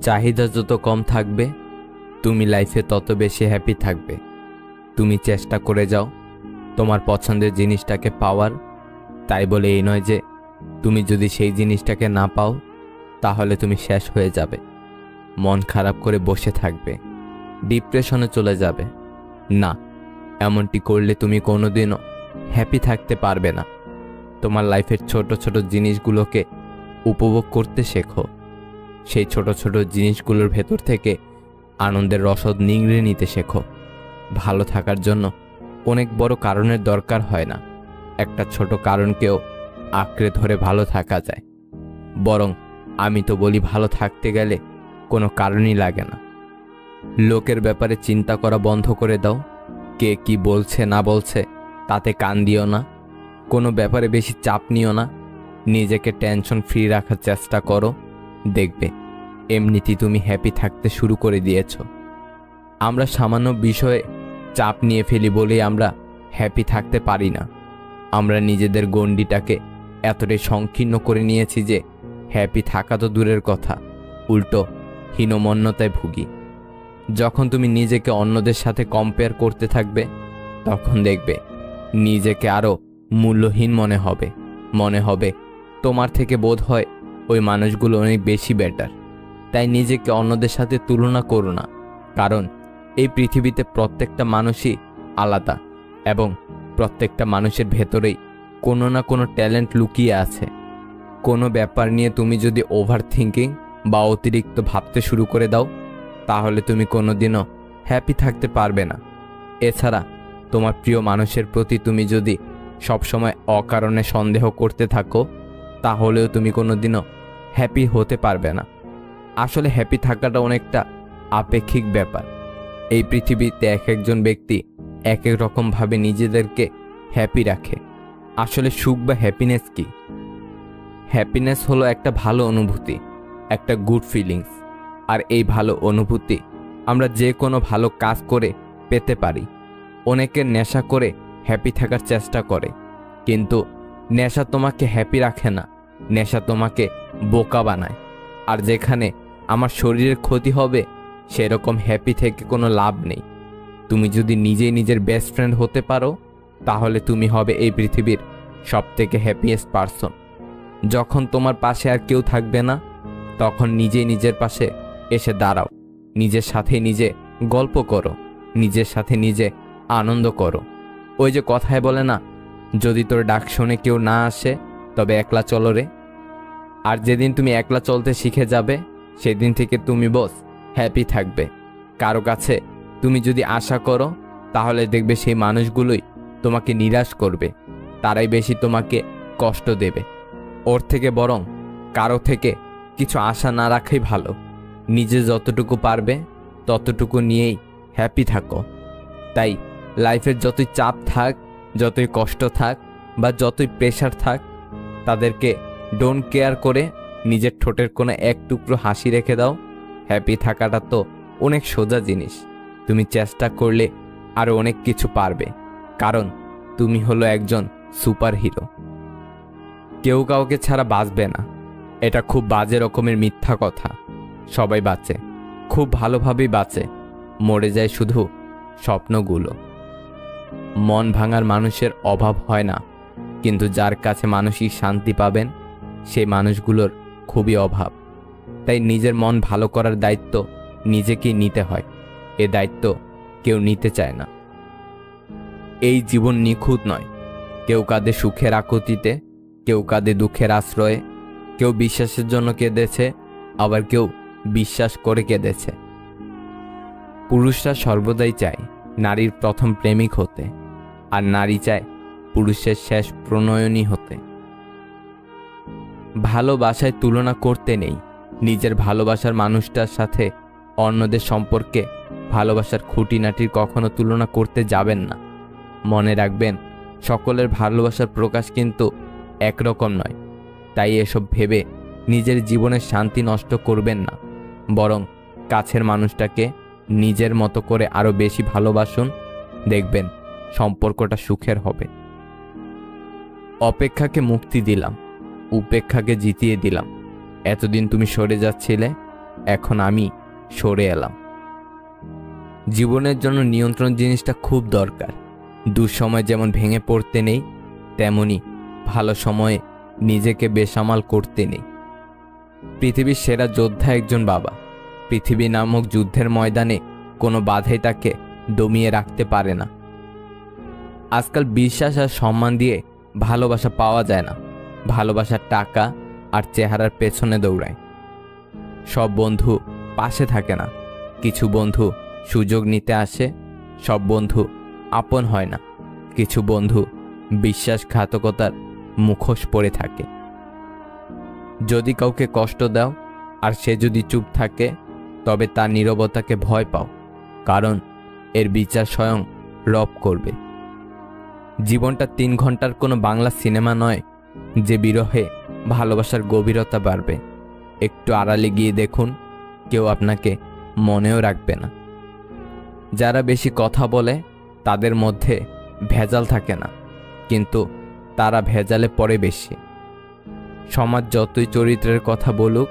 চাহিদা যত কম থাকবে তুমি লাইফে তত বেশি হ্যাপি থাকবে। তুমি চেষ্টা করে যাও তোমার পছন্দের জিনিসটাকে পাওয়ার। তাই বলে এই নয় যে তুমি যদি সেই জিনিসটাকে না পাও তাহলে তুমি শেষ হয়ে যাবে, মন খারাপ করে বসে থাকবে, ডিপ্রেশনে চলে যাবে। না, এমনটি করলে তুমি কোনোদিনও হ্যাপি থাকতে পারবে না। তোমার লাইফের ছোট ছোট জিনিসগুলোকে উপভোগ করতে শেখো। সেই ছোট ছোট জিনিসগুলোর ভেতর থেকে আনন্দের রসদ নিংড়ে নিতে শেখো। ভালো থাকার জন্য অনেক বড় কারণের দরকার হয় না, একটা ছোট কারণকেও আঁকড়ে ধরে ভালো থাকা যায়। বরং আমি তো বলি, ভালো থাকতে গেলে কোনো কারণই লাগে না। লোকের ব্যাপারে চিন্তা করা বন্ধ করে দাও। কে কি বলছে না বলছে তাতে কান দিও না। কোনো ব্যাপারে বেশি চাপ নিও না। নিজেকে টেনশন ফ্রি রাখার চেষ্টা করো, দেখবে এমনিতেই তুমি হ্যাপি থাকতে শুরু করে দিয়েছ। আমরা সামান্য বিষয়ে চাপ নিয়ে ফেলি বলেই আমরা হ্যাপি থাকতে পারি না। আমরা নিজেদের গণ্ডিটাকে এতটাই সংকীর্ণ করে নিয়েছি যে হ্যাপি থাকা তো দূরের কথা, উল্টো হীনমন্যতায় ভুগি। যখন তুমি নিজেকে অন্যদের সাথে কম্পেয়ার করতে থাকবে তখন দেখবে নিজেকে আরও মূল্যহীন মনে হবে তোমার থেকে বোধ হয় ওই মানুষগুলো অনেক বেশি বেটার। তাই নিজেকে অন্যদের সাথে তুলনা করো না, কারণ এই পৃথিবীতে প্রত্যেকটা মানুষই আলাদা এবং প্রত্যেকটা মানুষের ভেতরেই কোনো না কোনো ট্যালেন্ট লুকিয়ে আছে। কোনো ব্যাপার নিয়ে তুমি যদি ওভার থিঙ্কিং বা অতিরিক্ত ভাবতে শুরু করে দাও তাহলে তুমি কোনোদিনও হ্যাপি থাকতে পারবে না। এছাড়া তোমার প্রিয় মানুষের প্রতি তুমি যদি সবসময় অকারণে সন্দেহ করতে থাকো তাহলেও তুমি কোনোদিনও হ্যাপি হতে পারবে না। আসলে হ্যাপি থাকাটা অনেকটা আপেক্ষিক ব্যাপার। এই পৃথিবীতে এক একজন ব্যক্তি এক এক রকমভাবে নিজেদেরকে হ্যাপি রাখে। আসলে সুখ বা হ্যাপিনেস কি? হ্যাপিনেস হলো একটা ভালো অনুভূতি, একটা গুড ফিলিংস। আর এই ভালো অনুভূতি আমরা যে কোনো ভালো কাজ করে পেতে পারি। অনেকে নেশা করে হ্যাপি থাকার চেষ্টা করে, কিন্তু নেশা তোমাকে হ্যাপি রাখে না, নেশা তোমাকে বোকা বানায়। আর যেখানে আমার শরীরের ক্ষতি হবে সেরকম হ্যাপি থেকে কোনো লাভ নেই। তুমি যদি নিজেই নিজের বেস্ট ফ্রেন্ড হতে পারো তাহলে তুমি হবে এই পৃথিবীর সবথেকে হ্যাপিয়েস্ট পারসন। যখন তোমার পাশে আর কেউ থাকবে না তখন নিজেই নিজের পাশে এসে দাঁড়াও, নিজের সাথে নিজে গল্প করো, নিজের সাথে নিজে আনন্দ করো। ওই যে কথায় বলে না, যদি তোর ডাক শুনে কেউ না আসে তবে একলা চলো রে। আর যেদিন তুমি একলা চলতে শিখে যাবে সেদিন থেকে তুমি বস হ্যাপি থাকবে। কারো কাছে তুমি যদি আশা করো তাহলে দেখবে সেই মানুষগুলোই তোমাকে নিরাশ করবে, তারাই বেশি তোমাকে কষ্ট দেবে। ওর থেকে বরং কারো থেকে কিছু আশা না রাখাই ভালো। নিজে যতটুকু পারবে ততটুকু নিয়েই হ্যাপি থাকো। তাই লাইফের যতই চাপ থাক, যতই কষ্ট থাক বা যতই প্রেশার থাক, তাদেরকে ডোন্ট কেয়ার করে নিজের ঠোঁটের কোণে এক টুকরো হাসি রেখে দাও। হ্যাপি থাকাটা তো অনেক সোজা জিনিস। তুমি চেষ্টা করলে আরও অনেক কিছু পারবে, কারণ তুমি হলো একজন সুপার হিরো। কেউ কাউকে ছাড়া বাঁচবে না, এটা খুব বাজে রকমের মিথ্যা কথা। সবাই বাঁচে, খুব ভালোভাবেই বাঁচে, মরে যায় শুধু স্বপ্নগুলো। মন ভাঙার মানুষের অভাব হয় না, কিন্তু যার কাছে মানসিক শান্তি পাবেন সেই মানুষগুলোর খুবই অভাব। তাই নিজের মন ভালো করার দায়িত্ব নিজেকেই নিতে হয়, এ দায়িত্ব কেউ নিতে চায় না। এই জীবন নিখুঁত নয়, কেউ কাঁদে সুখের আকুতিতে, কেউ কাঁদে দুঃখের আশ্রয়ে, কেউ বিশ্বাসের জন্য কেঁদেছে, আবার কেউ বিশ্বাস করে কেঁদেছে। পুরুষরা সর্বদাই চায় নারীর প্রথম প্রেমিক হতে, আর নারী চায় পুরুষের শেষ প্রণয়নী হতে। ভালোবাসায় তুলনা করতে নেই, নিজের ভালোবাসার মানুষটার সাথে অন্যদের সম্পর্কে ভালোবাসার খুঁটিনাটির কখনো তুলনা করতে যাবেন না। মনে রাখবেন, সকলের ভালোবাসার প্রকাশ কিন্তু একরকম নয়। তাই এসব ভেবে নিজের জীবনের শান্তি নষ্ট করবেন না, বরং কাছের মানুষটাকে নিজের মতো করে আরও বেশি ভালোবাসুন। দেখবেন সম্পর্কটা সুখের হবে। অপেক্ষাকে মুক্তি দিলাম, উপেক্ষাকে জিতিয়ে দিলাম। এতদিন তুমি সরে যাচ্ছিলে, এখন আমি সরে এলাম। জীবনের জন্য নিয়ন্ত্রণ জিনিসটা খুব দরকার। দুঃসময় যেমন ভেঙে পড়তে নেই, তেমনি ভালো সময়ে নিজেকে বেসামাল করতে নেই। পৃথিবীর সেরা যোদ্ধা একজন বাবা। পৃথিবী নামক যুদ্ধের ময়দানে কোনো বাধাই তাকে দমিয়ে রাখতে পারে না। আজকাল বিশ্বাস আর সম্মান দিয়ে ভালোবাসা পাওয়া যায় না। ভালোবাসার টাকা আর চেহারার পেছনে দৌড়ায়। সব বন্ধু পাশে থাকে না। কিছু বন্ধু সুযোগ নিতে আসে। সব বন্ধু আপন হয় না। কিছু বন্ধু বিশ্বাসঘাতকতার মুখোশ পরে থাকে। যদি কাউকে কষ্ট দাও আর সে যদি চুপ থাকে, তবে তার নীরবতাকে ভয় পাও, কারণ এর বিচার স্বয়ং রব করবে। জীবনটা 3 ঘন্টার কোনো বাংলা সিনেমা নয় যে বিরহে ভালোবাসার গভীরতা বাড়বে। একটু আড়ালে গিয়ে দেখুন, কেউ আপনাকে মনেও রাখবে না। যারা বেশি কথা বলে তাদের মধ্যে ভেজাল থাকে না, কিন্তু তারা ভেজালে পড়ে বেশি। সমাজ যতই চরিত্রের কথা বলুক,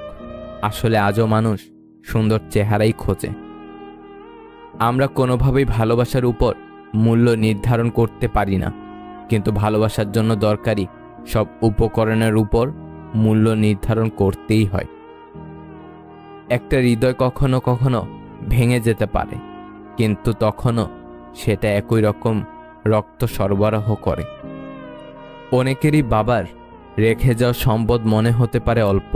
আসলে আজও মানুষ সুন্দর চেহারাই খোঁজে। আমরা কোনোভাবেই ভালোবাসার উপর মূল্য নির্ধারণ করতে পারি না, কিন্তু ভালোবাসার জন্য দরকারি সব উপকরণের উপর মূল্য নির্ধারণ করতেই হয়। একটা হৃদয় কখনো কখনো ভেঙে যেতে পারে, কিন্তু তখনও সেটা একই রকম রক্ত সরবরাহ করে। অনেকেরই বাবার রেখে যাওয়া সম্পদ মনে হতে পারে অল্প,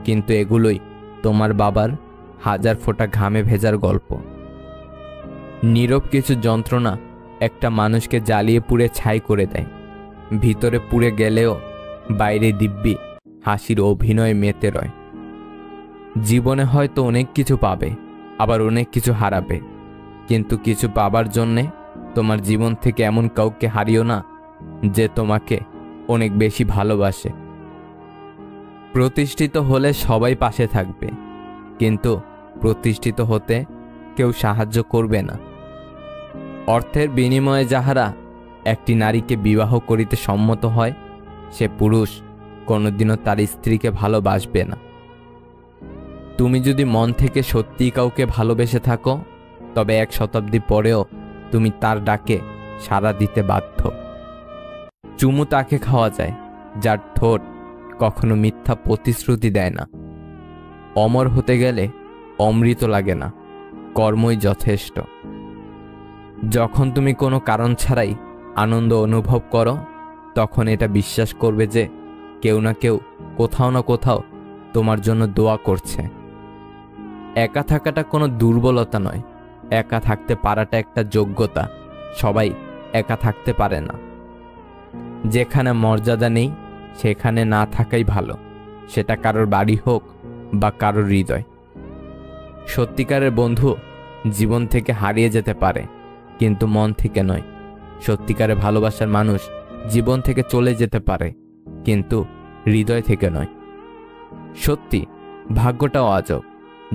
কিন্তু এগুলোই তোমার বাবার হাজার ফোঁটা ঘামে ভেজার গল্প। নীরব কিছু যন্ত্রণা একটা মানুষকে জ্বালিয়ে পুড়ে ছাই করে দেয়। ভিতরে পুড়ে গেলেও বাইরে দিব্যি হাসির অভিনয় মেতে রয়। জীবনে হয়তো অনেক কিছু পাবে, আবার অনেক কিছু হারাবে, কিন্তু কিছু পাবার জন্যে তোমার জীবন থেকে এমন কাউকে হারিও না যে তোমাকে অনেক বেশি ভালোবাসে। প্রতিষ্ঠিত হলে সবাই পাশে থাকবে, কিন্তু প্রতিষ্ঠিত হতে কেউ সাহায্য করবে না। অর্থের বিনিময়ে যাহারা একটি নারীকে বিবাহ করিতে সম্মত হয়, সে পুরুষ কোনোদিনও তার স্ত্রীকে ভালোবাসবে না। তুমি যদি মন থেকে সত্যিই কাউকে ভালোবেসে থাকো, তবে 1 শতাব্দী পরেও তুমি তার ডাকে সাড়া দিতে বাধ্য। চুমু তাকে খাওয়া যায় যার ঠোঁট কখনো মিথ্যা প্রতিশ্রুতি দেয় না। অমর হতে গেলে অমৃত লাগে না, কর্মই যথেষ্ট। যখন তুমি কোনো কারণ ছাড়াই আনন্দ অনুভব করো, তখন এটা বিশ্বাস করবে যে কেউ না কেউ কোথাও না কোথাও তোমার জন্য দোয়া করছে। একা থাকাটা কোনো দুর্বলতা নয়, একা থাকতে পারাটা একটা যোগ্যতা। সবাই একা থাকতে পারে না। যেখানে মর্যাদা নেই সেখানে না থাকাই ভালো, সেটা কারোর বাড়ি হোক বা কারোর হৃদয়। সত্যিকারের বন্ধু জীবন থেকে হারিয়ে যেতে পারে, কিন্তু মন থেকে নয়। সত্যিকারের ভালোবাসার মানুষ জীবন থেকে চলে যেতে পারে, কিন্তু হৃদয় থেকে নয়। সত্যি ভাগ্যটাও আজব,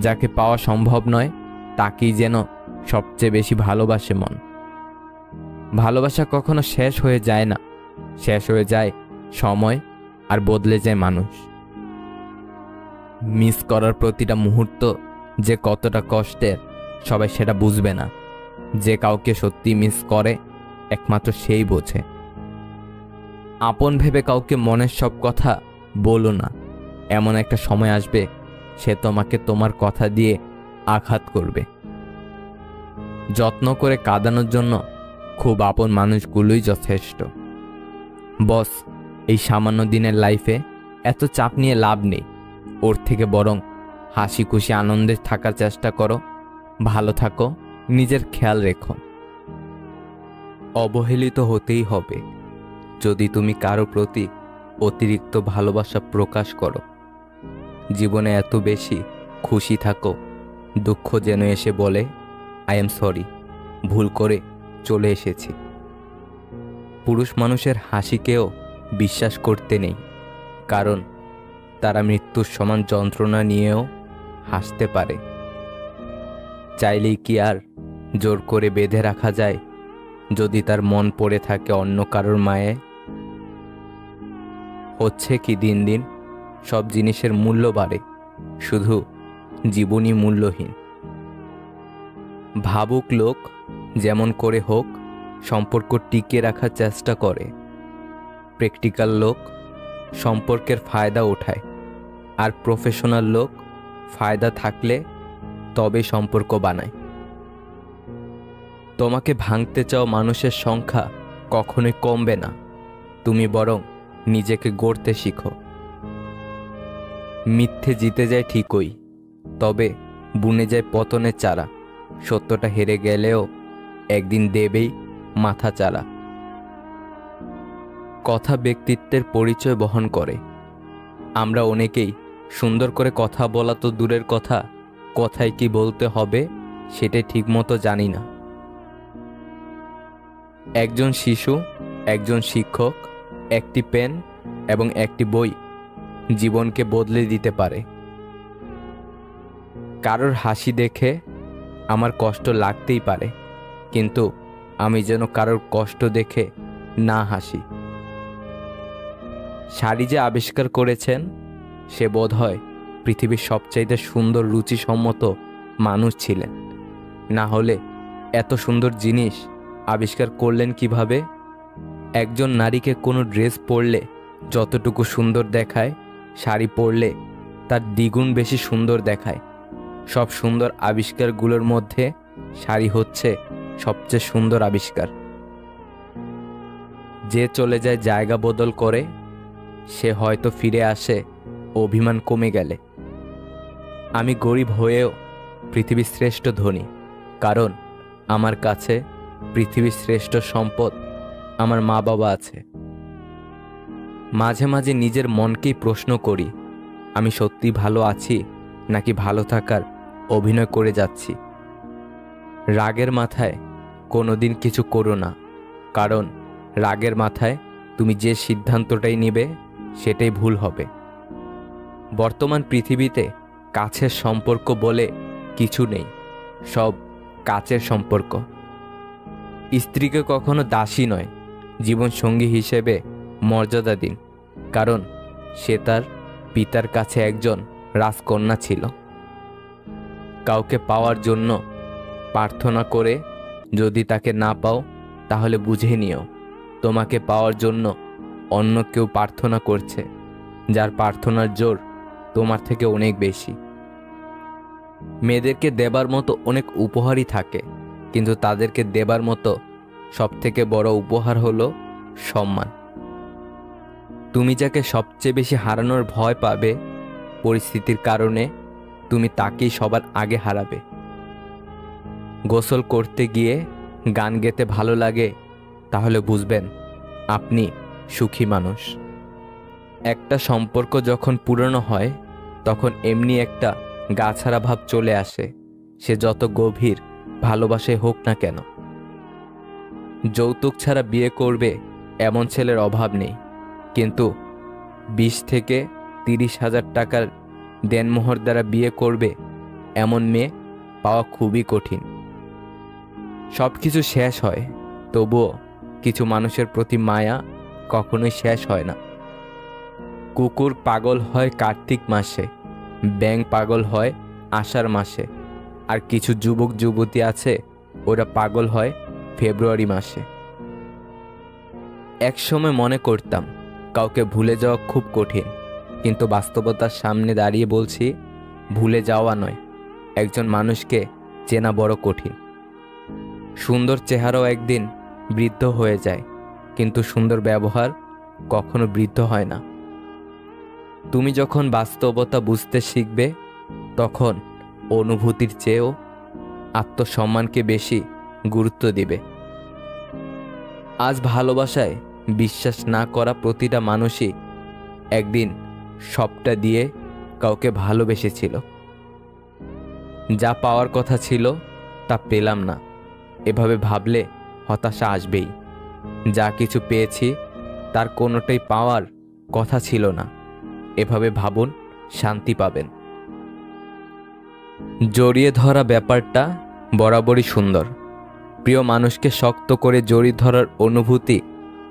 যাকে পাওয়া সম্ভব নয় তাকেই যেন সবচেয়ে বেশি ভালোবাসে মন। ভালোবাসা কখনো শেষ হয়ে যায় না, শেষ হয়ে যায় সময় আর বদলে যায় মানুষ। মিস করার প্রতিটা মুহূর্ত যে কতটা কষ্টের, সবাই সেটা বুঝবে না। যে কাউকে সত্যি মিস করে একমাত্র সেই বোঝে। আপন ভেবে কাউকে মনের সব কথা বলো না। এমন একটা সময় আসবে সে তোমাকে তোমার কথা দিয়ে আঘাত করবে। যত্ন করে কাঁদানোর জন্য খুব আপন মানুষগুলোই যথেষ্ট। বস, এই সামান্য দিনের লাইফে এত চাপ নিয়ে লাভ নেই। ওর থেকে বরং হাসি খুশি আনন্দে থাকার চেষ্টা করো। ভালো থাকো, নিজের খেয়াল রেখো। অবহেলিত হতেই হবে যদি তুমি কারো প্রতি অতিরিক্ত ভালোবাসা প্রকাশ করো। জীবনে এত বেশি খুশি থাকো, দুঃখ যেন এসে বলে আই এম সরি, ভুল করে চলে এসেছি। পুরুষ মানুষের হাসিকেও বিশ্বাস করতে নেই, কারণ তারা মৃত্যুর সমান যন্ত্রণা নিয়েও হাসতে পারে। চাইলেই কি আর জোর করে বেঁধে রাখা যায় যদি তার মন পড়ে থাকে অন্য কারোর মায়ে? হচ্ছে কি দিন দিন সব জিনিসের মূল্য বাড়ে, শুধু জীবনই মূল্যহীন। ভাবুক লোক যেমন করে হোক সম্পর্ক টিকিয়ে রাখার চেষ্টা করে, প্র্যাকটিক্যাল লোক সম্পর্কের ফায়দা ওঠায়, আর প্রফেশনাল লোক ফায়দা থাকলে তবে সম্পর্ক বানায়। তোমাকে ভাঙতে চাও মানুষের সংখ্যা কখনোই কমবে না, তুমি বরং নিজেকে গড়তে শিখো। মিথ্যে জিতে যায় ঠিকই, তবে বুনে যায় পতনের চারা। সত্যটা হেরে গেলেও একদিন দেবেই মাথা চারা। কথা ব্যক্তিত্বের পরিচয় বহন করে। আমরা অনেকেই সুন্দর করে কথা বলা তো দূরের কথা, কথায় কি বলতে হবে সেটাই ঠিকমতো জানি না। একজন শিশু, একজন শিক্ষক, একটি পেন এবং একটি বই জীবনকে বদলে দিতে পারে। কারোর হাসি দেখে আমার কষ্ট লাগতেই পারে, কিন্তু আমি যেন কারোর কষ্ট দেখে না হাসি। শাড়ি যে আবিষ্কার করেছেন সে বোধহয় পৃথিবীর সবচাইতে সুন্দর রুচিসম্মত মানুষ ছিলেন, না হলে এত সুন্দর জিনিস আবিষ্কার করলেন কিভাবে? একজন নারীকে কোনো ড্রেস পরলে যতটুকু সুন্দর দেখায়, শাড়ি পরলে তার দ্বিগুণ বেশি সুন্দর দেখায়। সব সুন্দর আবিষ্কারগুলোর মধ্যে শাড়ি হচ্ছে সবচেয়ে সুন্দর আবিষ্কার। যে চলে যায় জায়গা বদল করে, সে হয়তো ফিরে আসে অভিমান কমে গেলে। আমি গরিব হয়েও পৃথিবীর শ্রেষ্ঠ ধনী, কারণ আমার কাছে পৃথিবীর শ্রেষ্ঠ সম্পদ আমার মা বাবা আছে। মাঝে মাঝে নিজের মনকেই প্রশ্ন করি, আমি সত্যি ভালো আছি নাকি ভালো থাকার অভিনয় করে যাচ্ছি। রাগের মাথায় কোনোদিন কিছু করো না, কারণ রাগের মাথায় তুমি যে সিদ্ধান্তটাই নেবে সেটাই ভুল হবে। বর্তমান পৃথিবীতে কাছের সম্পর্ক বলে কিছু নেই, সব কাছের সম্পর্ক। স্ত্রীকে কখনো দাসী নয়, জীবনসঙ্গী হিসেবে মর্যাদা দিন, কারণ সে তার পিতার কাছে একজন রাজকন্যা ছিল। কাউকে পাওয়ার জন্য প্রার্থনা করে যদি তাকে না পাও, তাহলে বুঝে নিও তোমাকে পাওয়ার জন্য অন্য কেউ প্রার্থনা করছে, যার প্রার্থনার জোর তোমার থেকে অনেক বেশি। মেয়েদেরকে দেবার মতো অনেক উপহারই থাকে, কিন্তু তাদেরকে দেবার মতো সবথেকে বড় উপহার হলো সম্মান। তুমি যাকে সবচেয়ে বেশি হারানোর ভয় পাবে, পরিস্থিতির কারণে তুমি তাকেই সবার আগে হারাবে। গোসল করতে গিয়ে গান গেতে ভালো লাগে, তাহলে বুঝবেন আপনি সুখী মানুষ। একটা সম্পর্ক যখন পুরনো হয় তখন এমনি একটা গাছাড়া ভাব চলে আসে, সে যত গভীর ভালোবাসায় হোক না কেন। যৌতুক ছাড়া বিয়ে করবে এমন ছেলের অভাব নেই, কিন্তু 20 থেকে 30,000 টাকার দেনমোহর দ্বারা বিয়ে করবে এমন মেয়ে পাওয়া খুবই কঠিন। সব কিছু শেষ হয়, তবুও কিছু মানুষের প্রতি মায়া কখনোই শেষ হয় না। কুকুর পাগল হয় কার্তিক মাসে, ব্যাঙ পাগল হয় আষাঢ় মাসে, আর কিছু যুবক যুবতী আছে ওরা পাগল হয় ফেব্রুয়ারি মাসে। একসময় মনে করতাম কাউকে ভুলে যাওয়া খুব কঠিন, কিন্তু বাস্তবতার সামনে দাঁড়িয়ে বলছি ভুলে যাওয়া নয়, একজন মানুষকে চেনা বড় কঠিন। সুন্দর চেহারাও একদিন বৃদ্ধ হয়ে যায়, কিন্তু সুন্দর ব্যবহার কখনো বৃদ্ধ হয় না। তুমি যখন বাস্তবতা বুঝতে শিখবে, তখন অনুভূতির চেয়েও আত্মসম্মানকে বেশি গুরুত্ব দিবে। আজ ভালোবাসায় বিশ্বাস না করা প্রতিটা মানুষই একদিন সবটা দিয়ে কাউকে ভালোবেসেছিল। যা পাওয়ার কথা ছিল তা পেলাম না, এভাবে ভাবলে হতাশা আসবেই। যা কিছু পেয়েছি তার কোনোটাই পাওয়ার কথা ছিল না, এভাবে ভাবুন, শান্তি পাবেন। জড়িয়ে ধরা ব্যাপারটা বরাবরই সুন্দর। প্রিয় মানুষকে শক্ত করে জড়িয়ে ধরার অনুভূতি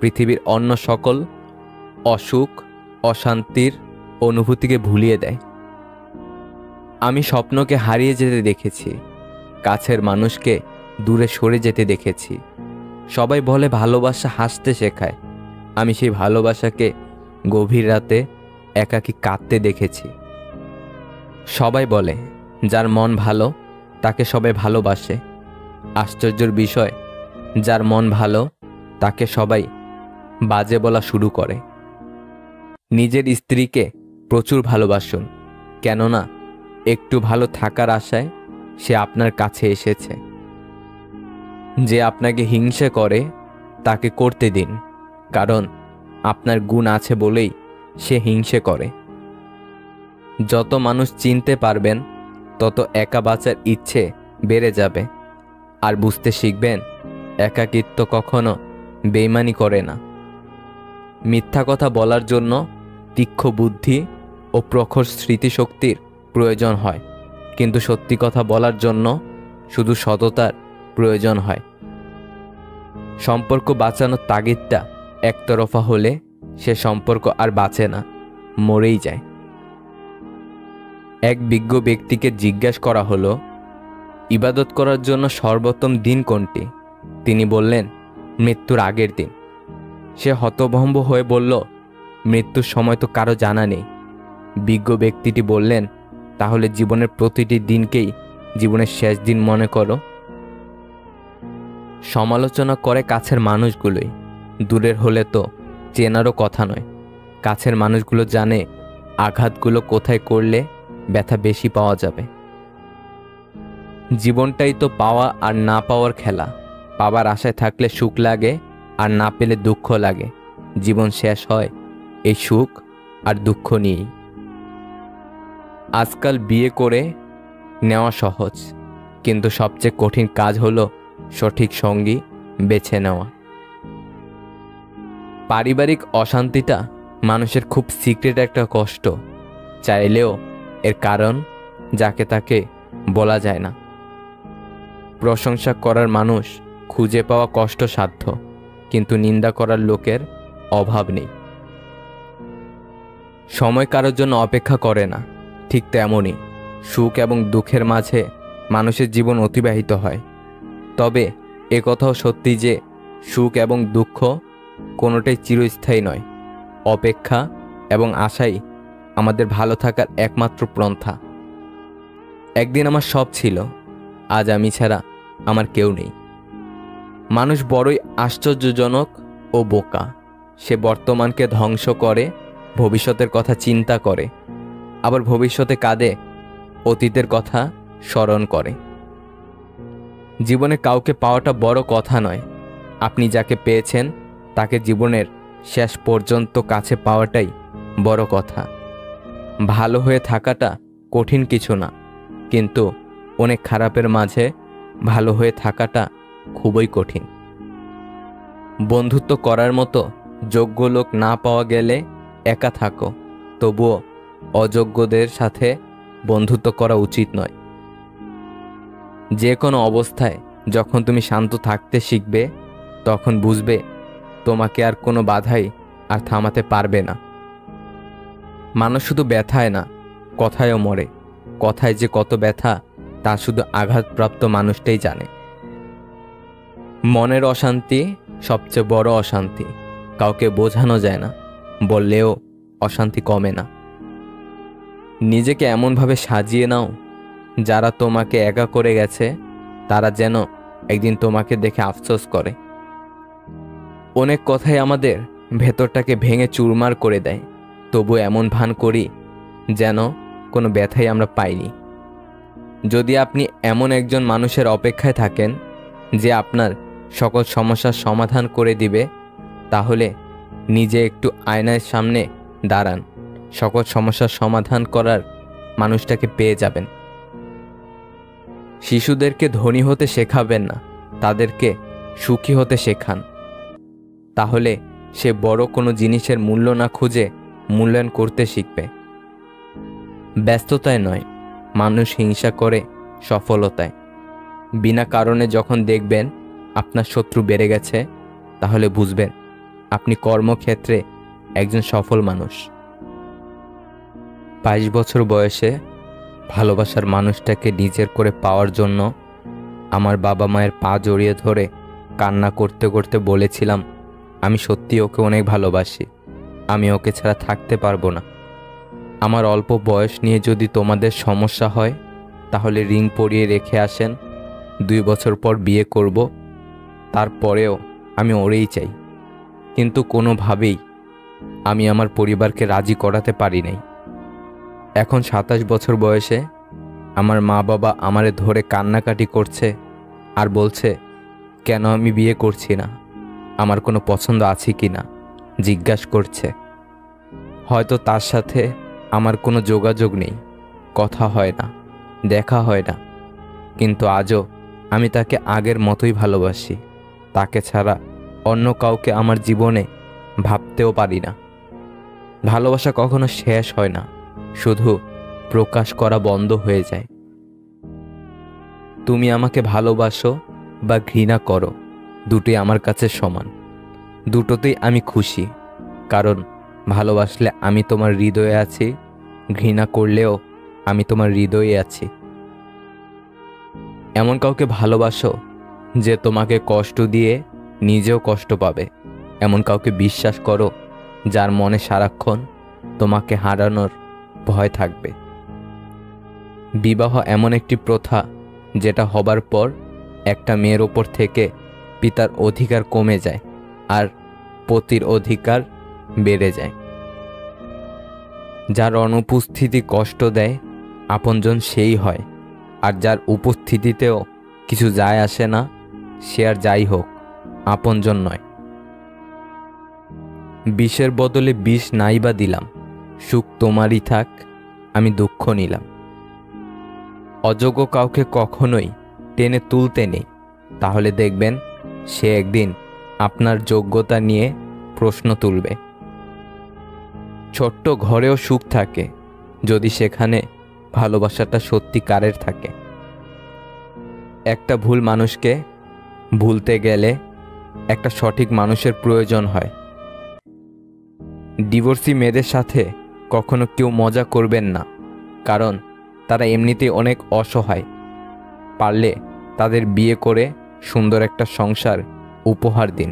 পৃথিবীর অন্য সকল অসুখ অশান্তির অনুভূতিকে ভুলিয়ে দেয়। আমি স্বপ্নকে হারিয়ে যেতে দেখেছি, কাছের মানুষকে দূরে সরে যেতে দেখেছি। সবাই বলে ভালোবাসা হাসতে শেখায়, আমি সেই ভালোবাসাকে গভীর রাতে একাকী কাঁদতে দেখেছি। সবাই বলে যার মন ভালো তাকে সবাই ভালোবাসে। আশ্চর্যের বিষয়, যার মন ভালো তাকে সবাই বাজে বলা শুরু করে। নিজের স্ত্রীকে প্রচুর ভালোবাসুন, কেননা একটু ভালো থাকার আশায় সে আপনার কাছে এসেছে। যে আপনাকে হিংসে করে তাকে করতে দিন, কারণ আপনার গুণ আছে বলেই সে হিংসে করে। যত মানুষ চিনতে পারবেন তত একা বাঁচার ইচ্ছে বেড়ে যাবে, আর বুঝতে শিখবেন একাকিত্ব কখনো বেইমানি করে না। মিথ্যা কথা বলার জন্য তীক্ষ্ণ বুদ্ধি ও প্রখর স্মৃতিশক্তির প্রয়োজন হয়, কিন্তু সত্যি কথা বলার জন্য শুধু সততার প্রয়োজন হয়। সম্পর্ক বাঁচানোর তাগিদটা একতরফা হলে সে সম্পর্ক আর বাঁচে না, মরেই যায়। এক বিজ্ঞ ব্যক্তিকে জিজ্ঞাসা করা হলো, ইবাদত করার জন্য সর্বোত্তম দিন কোনটি? তিনি বললেন, মৃত্যুর আগের দিন। সে হতভম্ব হয়ে বলল, মৃত্যুর সময় তো কারো জানা নেই। বিজ্ঞ ব্যক্তিটি বললেন, তাহলে জীবনের প্রতিটি দিনকেই জীবনের শেষ দিন মনে করো। সমালোচনা করে কাছের মানুষগুলোই, দূরের হলে তো চেনারও কথা নয়। কাছের মানুষগুলো জানে আঘাতগুলো কোথায় করলে ব্যথা বেশি পাওয়া যাবে। জীবনটাই তো পাওয়া আর না পাওয়ার খেলা। পাবার আশায় থাকলে সুখ লাগে, আর না পেলে দুঃখ লাগে। জীবন শেষ হয় এই সুখ আর দুঃখ নিয়েই। আজকাল বিয়ে করে নেওয়া সহজ, কিন্তু সবচেয়ে কঠিন কাজ হলো সঠিক সঙ্গী বেছে নেওয়া। পারিবারিক অশান্তিটা মানুষের খুব সিক্রেট একটা কষ্ট, চাইলেও এর কারণ যাকে তাকে বলা যায় না। প্রশংসা করার মানুষ খুঁজে পাওয়া কষ্টসাধ্য, কিন্তু নিন্দা করার লোকের অভাব নেই। সময় কারোর জন্য অপেক্ষা করে না, ঠিক তেমনই সুখ এবং দুঃখের মাঝে মানুষের জীবন অতিবাহিত হয়। তবে একথাও সত্যি যে সুখ এবং দুঃখ কোনোটাই চিরস্থায়ী নয়। অপেক্ষা এবং আশাই আমাদের ভালো থাকার একমাত্র পন্থা। একদিন আমার সব ছিল, আজ আমি ছাড়া আমার কেউ নেই। মানুষ বড়ই আশ্চর্যজনক ও বোকা। সে বর্তমানকে ধ্বংস করে, ভবিষ্যতের কথা চিন্তা করে, আবার ভবিষ্যতে কাঁদে, অতীতের কথা স্মরণ করে। জীবনে কাউকে পাওয়াটা বড় কথা নয়, আপনি যাকে পেয়েছেন তাকে জীবনের শেষ পর্যন্ত কাছে পাওয়াটাই বড় কথা। ভালো হয়ে থাকাটা কঠিন কিছু না, কিন্তু অনেক খারাপের মাঝে ভালো হয়ে থাকাটা খুবই কঠিন। বন্ধুত্ব করার মতো যোগ্য লোক না পাওয়া গেলে একা থাকো, তবুও অযোগ্যদের সাথে বন্ধুত্ব করা উচিত নয়। যে কোনো অবস্থায় যখন তুমি শান্ত থাকতে শিখবে, তখন বুঝবে তোমাকে আর কোনো বাধাই আর থামাতে পারবে না। মানুষ শুধু ব্যথায় না, কথায়ও মরে। কথায় যে কত ব্যথা তা শুধু আঘাতপ্রাপ্ত মানুষটাই জানে। মনের অশান্তি সবচেয়ে বড় অশান্তি, কাউকে বোঝানো যায় না, বললেও অশান্তি কমে না। নিজেকে এমনভাবে সাজিয়ে নাও যারা তোমাকে একা করে গেছে তারা যেন একদিন তোমাকে দেখে আফসোস করে। অনেক কথাই আমাদের ভেতরটাকে ভেঙে চুরমার করে দেয়, তবু এমন ভান করি যেন কোনো ব্যথাই আমরা পাইনি। যদি আপনি এমন একজন মানুষের অপেক্ষায় থাকেন যে আপনার সকল সমস্যার সমাধান করে দিবে, তাহলে নিজে একটু আয়নার সামনে দাঁড়ান, সকল সমস্যার সমাধান করার মানুষটাকে পেয়ে যাবেন। শিশুদেরকে ধনী হতে শেখাবেন না, তাদেরকে সুখী হতে শেখান। তাহলে সে বড় কোনো জিনিসের মূল্য না খুঁজে মূল্যায়ন করতে শিখবে। ব্যস্ততায় নয়, মানুষ হিংসা করে সফলতায়। বিনা কারণে যখন দেখবেন আপনার শত্রু বেড়ে গেছে, তাহলে বুঝবেন আপনি কর্মক্ষেত্রে একজন সফল মানুষ। 22 বছর বয়সে ভালোবাসার মানুষটাকে নিজের করে পাওয়ার জন্য আমার বাবা মায়ের পা জড়িয়ে ধরে কান্না করতে করতে বলেছিলাম, আমি সত্যি ওকে অনেক ভালোবাসি, আমি ওকে ছাড়া থাকতে পারবো না। আমার অল্প বয়স নিয়ে যদি তোমাদের সমস্যা হয় তাহলে রিং পরিয়ে রেখে আসেন, 2 বছর পর বিয়ে করব, তারপরেও আমি ওরেই চাই। কিন্তু কোনোভাবেই আমি আমার পরিবারকে রাজি করাতে পারি নাই। এখন 27 বছর বয়সে আমার মা বাবা আমারে ধরে কান্নাকাটি করছে আর বলছে কেন আমি বিয়ে করছি না, আমার কোনো পছন্দ আছে কি না জিজ্ঞাসা করছে। হয়তো তার সাথে আমার কোনো যোগাযোগ নেই, কথা হয় না, দেখা হয় না, কিন্তু আজও আমি তাকে আগের মতোই ভালোবাসি। তাকে ছাড়া অন্য কাউকে আমার জীবনে ভাবতেও পারি না। ভালোবাসা কখনো শেষ হয় না, শুধু প্রকাশ করা বন্ধ হয়ে যায়। তুমি আমাকে ভালোবাসো বা ঘৃণা করো, দুটোই আমার কাছে সমান। দুটোতেই আমি খুশি, কারণ ভালোবাসলে আমি তোমার হৃদয়ে আছি, ঘৃণা করলেও আমি তোমার হৃদয়ে আছি। এমন কাউকে ভালোবাসো যে তোমাকে কষ্ট দিয়ে নিজেও কষ্ট পাবে। এমন কাউকে বিশ্বাস করো যার মনে সারাক্ষণ তোমাকে হারানোর ভয় থাকবে। বিবাহ এমন একটি প্রথা যেটা হবার পর একটা মেয়ের ওপর থেকে পিতার অধিকার কমে যায় আর পতির অধিকার বেড়ে যায়। যার অনুপস্থিতি কষ্ট দেয় আপনজন সেই হয়, আর যার উপস্থিতিতেও কিছু যায় আসে না সে আর যাই হোক আপনজন নয়। বিষের বদলে বিষ নাই বা দিলাম, সুখ তোমারই থাক, আমি দুঃখ নিলাম। অযোগ্য কাউকে কখনোই টেনে তুলতে নেই, তাহলে দেখবেন সে একদিন আপনার যোগ্যতা নিয়ে প্রশ্ন তুলবে। ছোট্ট ঘরেও সুখ থাকে যদি সেখানে ভালোবাসাটা সত্যিকারের থাকে। একটা ভুল মানুষকে ভুলতে গেলে একটা সঠিক মানুষের প্রয়োজন হয়। ডিভোর্সি মেয়েদের সাথে কখনো কেউ মজা করবেন না, কারণ তারা এমনিতেই অনেক অসহায়। পারলে তাদের বিয়ে করে সুন্দর একটা সংসার উপহার দিন।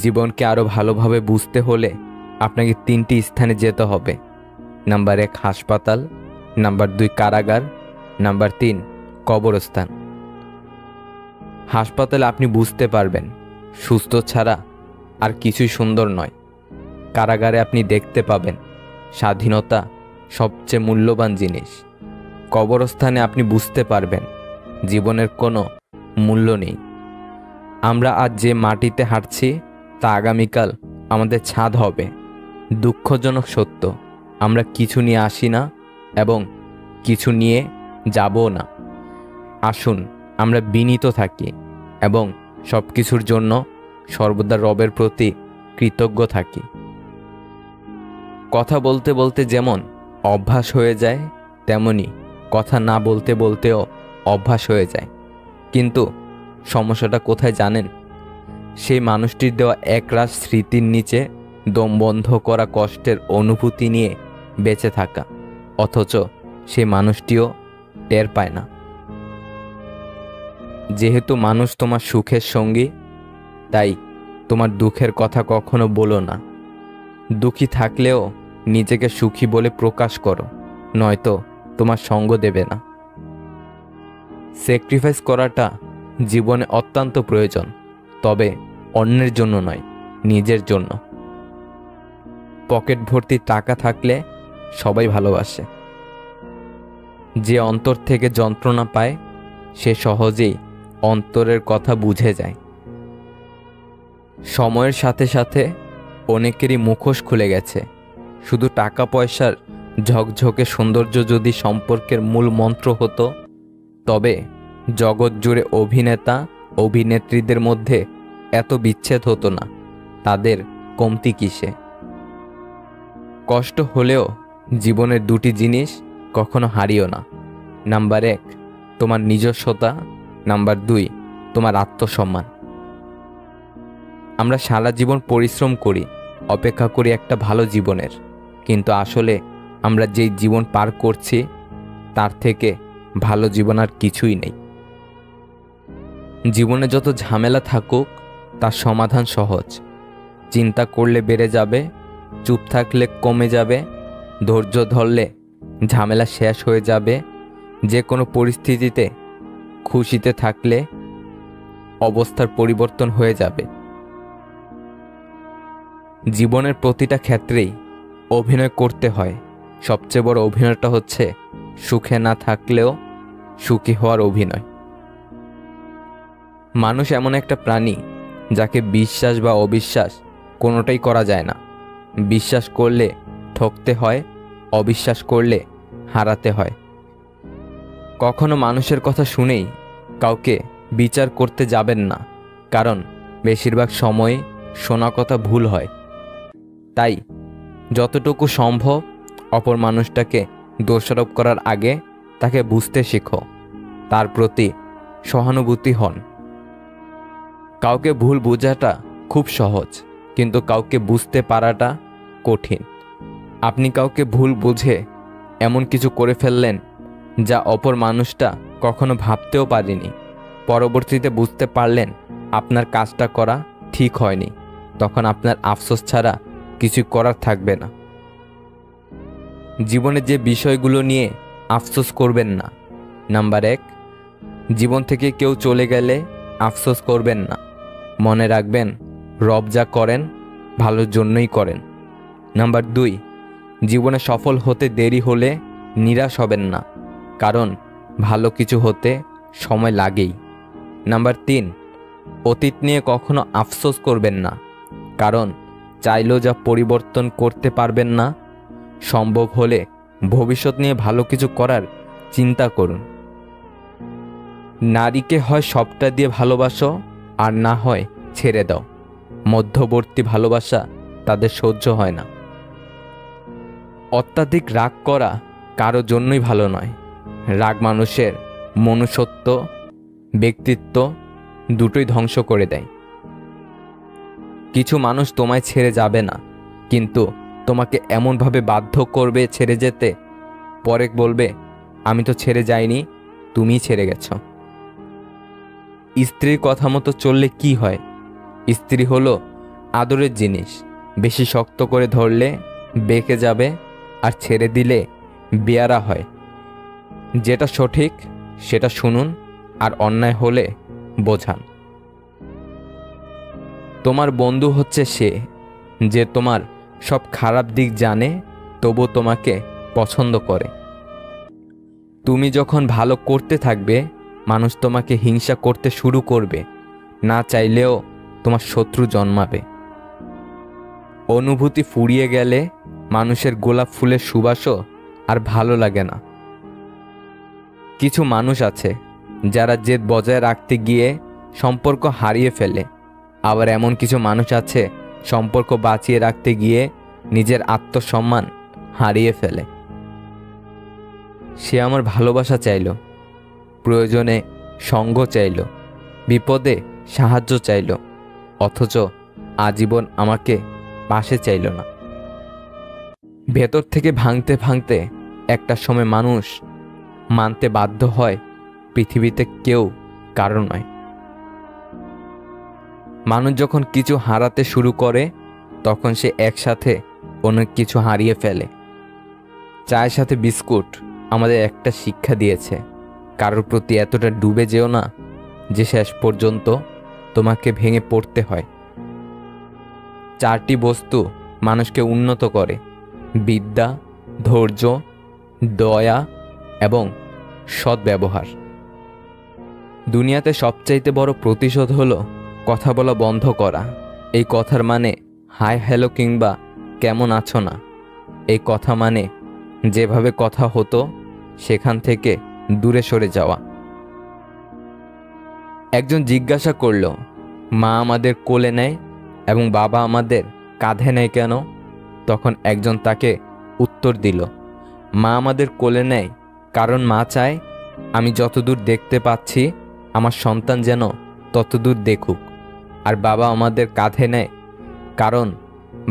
জীবনকে আরও ভালোভাবে বুঝতে হলে আপনাকে 3টি স্থানে যেতে হবে। নাম্বার 1 হাসপাতাল, নাম্বার 2 কারাগার, নাম্বার 3 কবরস্থান। হাসপাতালে আপনি বুঝতে পারবেন সুস্থ ছাড়া আর কিছুই সুন্দর নয়। কারাগারে আপনি দেখতে পাবেন স্বাধীনতা সবচেয়ে মূল্যবান জিনিস। কবরস্থানে আপনি বুঝতে পারবেন জীবনের কোনো মূল্য নেই। আমরা আজ যে মাটিতে হাঁটছি তা আগামীকাল আমাদের ছাদ হবে। দুঃখজনক সত্য, আমরা কিছু নিয়ে আসি না এবং কিছু নিয়ে যাবও না। আসুন আমরা বিনীত থাকি এবং সব কিছুর জন্য সর্বদা রবের প্রতি কৃতজ্ঞ থাকি। কথা বলতে বলতে যেমন অভ্যাস হয়ে যায়, তেমনি কথা না বলতে বলতেও অভ্যাস হয়ে যায়। কিন্তু সমস্যাটা কোথায় জানেন? সেই মানুষটির দেওয়া একরাশ স্মৃতির নিচে দম বন্ধ করা কষ্টের অনুভূতি নিয়ে বেঁচে থাকা, অথচ সেই মানুষটিও টের পায় না। যেহেতু মানুষ তোমার সুখের সঙ্গী, তাই তোমার দুঃখের কথা কখনো বলো না। দুঃখী থাকলেও নিজেকে সুখী বলে প্রকাশ করো, নয়তো তোমার সঙ্গ দেবে না। স্যাক্রিফাইস করাটা জীবনে অত্যন্ত প্রয়োজন, তবে অন্যের জন্য নয়, নিজের জন্য। পকেট ভর্তি টাকা থাকলে সবাই ভালোবাসে। যে অন্তর থেকে যন্ত্রণা পায় সে সহজেই অন্তরের কথা বুঝে যায়। সময়ের সাথে সাথে অনেকেরই মুখোশ খুলে গেছে। শুধু টাকা পয়সার ঝকঝকে সৌন্দর্য যদি সম্পর্কের মূল মন্ত্র হতো, তবে জগৎ জুড়ে অভিনেতা অভিনেত্রীদের মধ্যে এত বিচ্ছেদ হতো না। তাদের কমতি কিসে? কষ্ট হলেও জীবনের 2টি জিনিস কখনো হারিও না। নাম্বার 1 তোমার নিজস্বতা, নাম্বার 2 তোমার আত্মসম্মান। আমরা সারা জীবন পরিশ্রম করি, অপেক্ষা করি একটা ভালো জীবনের, কিন্তু আসলে আমরা যেই জীবন পার করছি তার থেকে ভালো জীবন আর কিছুই নেই। জীবনে যত ঝামেলা থাকুক তার সমাধান সহজ। চিন্তা করলে বেড়ে যাবে, চুপ থাকলে কমে যাবে, ধৈর্য ধরলে ঝামেলা শেষ হয়ে যাবে। যে কোনো পরিস্থিতিতে খুশিতে থাকলে অবস্থার পরিবর্তন হয়ে যাবে। জীবনের প্রতিটা ক্ষেত্রেই অভিনয় করতে হয়। সবচেয়ে বড় অভিনয়টা হচ্ছে সুখে না থাকলেও সুখী হওয়ার অভিনয়। মানুষ এমন একটা প্রাণী যাকে বিশ্বাস বা অবিশ্বাস কোনোটাই করা যায় না। বিশ্বাস করলে ঠকতে হয়, অবিশ্বাস করলে হারাতে হয়। কখনো মানুষের কথা শুনেই কাউকে বিচার করতে যাবেন না, কারণ বেশিরভাগ সময় শোনা কথা ভুল হয়। তাই যতটুকু সম্ভব অপর মানুষটাকে দোষারোপ করার আগে তাকে বুঝতে শেখো, তার প্রতি সহানুভূতি হন। কাউকে ভুল বোঝাটা খুব সহজ, কিন্তু কাউকে বুঝতে পারাটা কঠিন। আপনি কাউকে ভুল বুঝে এমন কিছু করে ফেললেন যা অপর মানুষটা কখনো ভাবতেও পারেনি। পরবর্তীতে বুঝতে পারলেন আপনার কাজটা করা ঠিক হয়নি। তখন আপনার আফসোস ছাড়া কিছু করার থাকবে না। জীবনে যে বিষয়গুলো নিয়ে আফসোস করবেন না। নাম্বার 1, জীবন থেকে কেউ চলে গেলে আফসোস করবেন না। মনে রাখবেন রব যা করেন ভালোর জন্যই করেন। নাম্বার 2, জীবনে সফল হতে দেরি হলে নিরাশ হবেন না, কারণ ভালো কিছু হতে সময় লাগেই। নাম্বার 3, অতীত নিয়ে কখনো আফসোস করবেন না, কারণ চাইলেও যা পরিবর্তন করতে পারবেন না। সম্ভব হলে ভবিষ্যৎ নিয়ে ভালো কিছু করার চিন্তা করুন। নারীকে হয় সবটা দিয়ে ভালোবাসো, আর না হয় ছেড়ে দাও। মধ্যবর্তী ভালোবাসা তাদের সহ্য হয় না। অত্যাধিক রাগ করা কারো জন্যই ভালো নয়। রাগ মানুষের মনুষ্যত্ব, ব্যক্তিত্ব দুটোই ধ্বংস করে দেয়। কিছু মানুষ তোমায় ছেড়ে যাবে না, কিন্তু তোমাকে এমনভাবে বাধ্য করবে ছেড়ে যেতে, পরে বলবে আমি তো ছেড়ে যাইনি, তুমিই ছেড়ে গেছ। স্ত্রীর কথা মতো চললে কি হয়? স্ত্রী হলো আদরের জিনিস। বেশি শক্ত করে ধরলে বেঁকে যাবে, আর ছেড়ে দিলে বেয়ারা হয়। যেটা সঠিক সেটা শুনুন, আর অন্যায় হলে বোঝান। তোমার বন্ধু হচ্ছে সে যে তোমার সব খারাপ দিক জানে, তবু তোমাকে পছন্দ করে। তুমি যখন ভালো করতে থাকবে, মানুষ তোমাকে হিংসা করতে শুরু করবে। না চাইলেও তোমার শত্রু জন্মাবে। অনুভূতি ফুরিয়ে গেলে মানুষের গোলাপ ফুলের সুবাসও আর ভালো লাগে না। কিছু মানুষ আছে যারা জেদ বজায় রাখতে গিয়ে সম্পর্ক হারিয়ে ফেলে। আবার এমন কিছু মানুষ আছে সম্পর্ক বাঁচিয়ে রাখতে গিয়ে নিজের আত্মসম্মান হারিয়ে ফেলে। সে আমার ভালোবাসা চাইল, প্রয়োজনে সঙ্গ চাইল, বিপদে সাহায্য চাইল, অথচ আজীবন আমাকে পাশে চাইল না। ভেতর থেকে ভাঙতে ভাঙতে একটা সময় মানুষ মানতে বাধ্য হয় পৃথিবীতে কেউ কারো নয়। মানুষ যখন কিছু হারাতে শুরু করে, তখন সে একসাথে অনেক কিছু হারিয়ে ফেলে। চায়ের সাথে বিস্কুট আমাদের একটা শিক্ষা দিয়েছে, কারোর প্রতি এতটা ডুবে যেও না যে শেষ পর্যন্ত তোমাকে ভেঙে পড়তে হয়। 4টি বস্তু মানুষকে উন্নত করে: বিদ্যা, ধৈর্য, দয়া এবং সদ্ব্যবহার। দুনিয়াতে সবচাইতে বড় প্রতিশোধ হলো কথা বলা বন্ধ করা। এই কথার মানে হাই হ্যালো কিংবা কেমন আছো না। এই কথা মানে যেভাবে কথা হতো সেখান থেকে দূরে সরে যাওয়া। একজন জিজ্ঞাসা করল, মা আমাদের কোলে নেয় এবং বাবা আমাদের কাঁধে নেয় কেন? তখন একজন তাকে উত্তর দিল, মা আমাদের কোলে নেয় কারণ মা চায় আমি যতদূর দেখতে পাচ্ছি আমার সন্তান যেন ততদূর দেখুক। আর বাবা আমাদের কাঁধে নেয় কারণ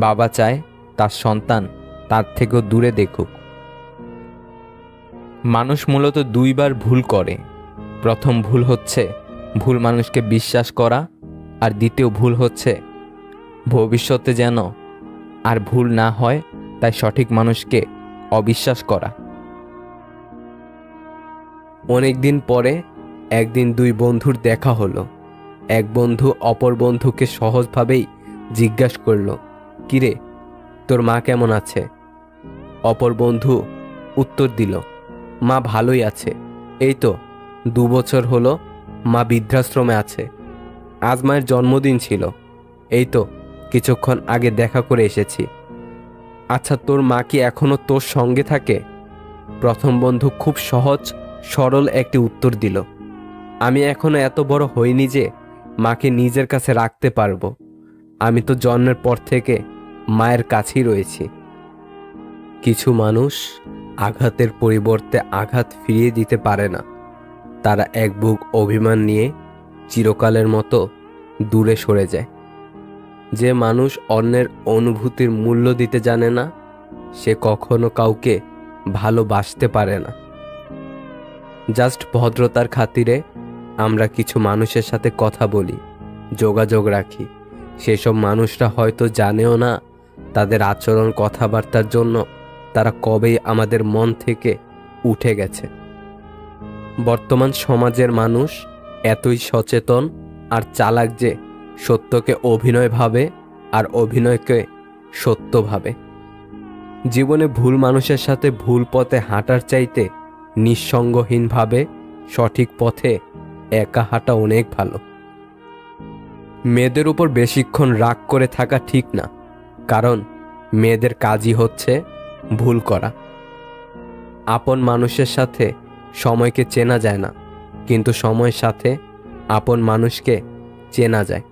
বাবা চায় তার সন্তান তার থেকেও দূরে দেখুক। মানুষ মূলত দুইবার ভুল করে। প্রথম ভুল হচ্ছে ভুল মানুষকে বিশ্বাস করা, আর দ্বিতীয় ভুল হচ্ছে ভবিষ্যতে যেন আর ভুল না হয় তাই সঠিক মানুষকে অবিশ্বাস করা। অনেক দিন পরে একদিন দুই বন্ধুর দেখা হলো। এক বন্ধু অপর বন্ধুকে সহজভাবেই জিজ্ঞাসা করল, কিরে, তোর মা কেমন আছে? অপর বন্ধু উত্তর দিল, মা ভালোই আছে, এই তো 2 বছর হলো মা বৃদ্ধাশ্রমে আছে। আজ মায়ের জন্মদিন ছিল, এই তো কিছুক্ষণ আগে দেখা করে এসেছি। আচ্ছা, তোর মা কি এখনো তোর সঙ্গে থাকে? প্রথম বন্ধু খুব সহজ সরল একটি উত্তর দিল, আমি এখনো এত বড় হইনি যে মাকে নিজের কাছে রাখতে পারবো। আমি তো জন্মের পর থেকে মায়ের কাছেই রয়েছি। কিছু মানুষ আঘাতের পরিবর্তে আঘাত ফিরিয়ে দিতে পারে না। তারা এক বুক অভিমান নিয়ে চিরকালের মতো দূরে সরে যায়। যে মানুষ অন্যের অনুভূতির মূল্য দিতে জানে না, সে কখনো কাউকে ভালোবাসতে পারে না। জাস্ট ভদ্রতার খাতিরে আমরা কিছু মানুষের সাথে কথা বলি, যোগাযোগ রাখি। সেসব মানুষরা হয়তো জানেও না তাদের আচরণ কথাবার্তার জন্য তারা কবেই আমাদের মন থেকে উঠে গেছে। বর্তমান সমাজের মানুষ এতই সচেতন আর চালাক যে সত্যকে অভিনয় ভাবে আর অভিনয়কে সত্য ভাবে। জীবনে ভুল মানুষের সাথে ভুল পথে হাঁটার চাইতে নিঃসঙ্গহীনভাবে সঠিক পথে একা হাঁটা অনেক ভালো। মেয়েদের উপর বেশিক্ষণ রাগ করে থাকা ঠিক না, কারণ মেয়েদের কাজই হচ্ছে ভুল করা। আপন মানুষের সাথে সময়কে চেনা যায় না, কিন্তু সময়ের সাথে আপন মানুষকে চেনা যায়।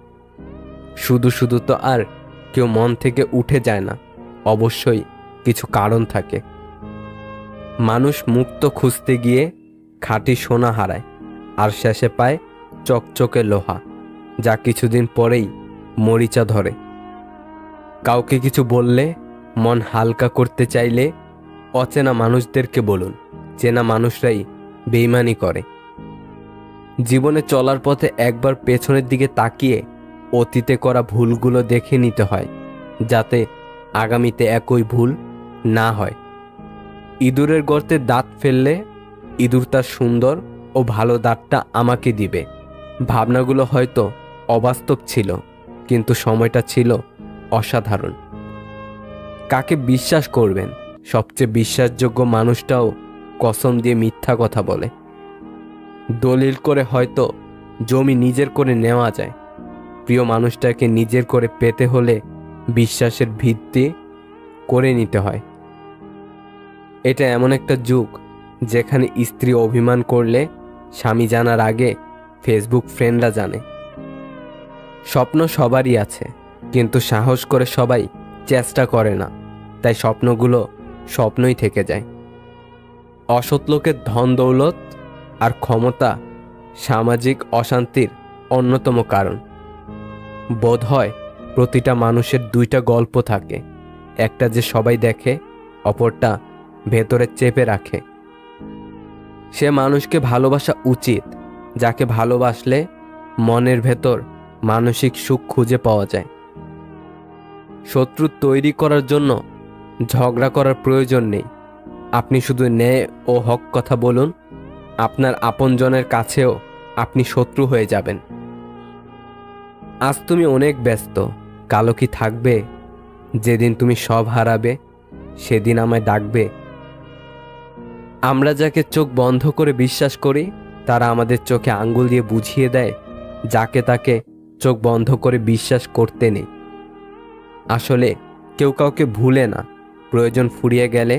শুধু শুধু তো আর কেউ মন থেকে উঠে যায় না, অবশ্যই কিছু কারণ থাকে। মানুষ মুক্ত খুঁজতে গিয়ে খাঁটি সোনা হারায়, আর শেষে পায় চকচকে লোহা, যা কিছুদিন পরেই মরিচা ধরে। কাউকে কিছু বললে, মন হালকা করতে চাইলে অচেনা মানুষদেরকে বলুন, চেনা মানুষরাই বেইমানি করে। জীবনে চলার পথে একবার পেছনের দিকে তাকিয়ে অতীতে করা ভুলগুলো দেখে নিতে হয়, যাতে আগামীতে একই ভুল না হয়। ইঁদুরের গর্তে দাঁত ফেললে ইঁদুর তার সুন্দর ও ভালো দাঁতটা আমাকে দিবে। ভাবনাগুলো হয়তো অবাস্তব ছিল, কিন্তু সময়টা ছিল অসাধারণ। কাকে বিশ্বাস করবেন? সবচেয়ে বিশ্বাসযোগ্য মানুষটাও কসম দিয়ে মিথ্যা কথা বলে। দলিল করে হয়তো জমি নিজের করে নেওয়া যায়, প্রিয় মানুষটাকে নিজের করে পেতে হলে বিশ্বাসের ভিত্তি করে নিতে হয়। এটা এমন একটা যুগ যেখানে স্ত্রী অভিমান করলে স্বামী জানার আগে ফেসবুক ফ্রেন্ডরা জানে। স্বপ্ন সবারই আছে, কিন্তু সাহস করে সবাই চেষ্টা করে না, তাই স্বপ্নগুলো স্বপ্নই থেকে যায়। অসৎ লোকের ধন দৌলত আর ক্ষমতা সামাজিক অশান্তির অন্যতম কারণ। বোধ হয় প্রতিটা মানুষের 2টা গল্প থাকে, একটা যে সবাই দেখে, অপরটা ভেতরে চেপে রাখে। সে মানুষকে ভালোবাসা উচিত যাকে ভালোবাসলে মনের ভেতর মানসিক সুখ খুঁজে পাওয়া যায়। শত্রু তৈরি করার জন্য ঝগড়া করার প্রয়োজন নেই। আপনি শুধু ন্যায় ও হক কথা বলুন, আপনার আপনজনের কাছেও আপনি শত্রু হয়ে যাবেন। আজ তুমি অনেক ব্যস্ত, কালো কি থাকবে? যেদিন তুমি সব হারাবে সেদিন আমায় ডাকবে। আমরা যাকে চোখ বন্ধ করে বিশ্বাস করি, তারা আমাদের চোখে আঙ্গুল দিয়ে বুঝিয়ে দেয় যাকে তাকে চোখ বন্ধ করে বিশ্বাস করতে নেই। আসলে কেউ কাউকে ভুলে না, প্রয়োজন ফুরিয়ে গেলে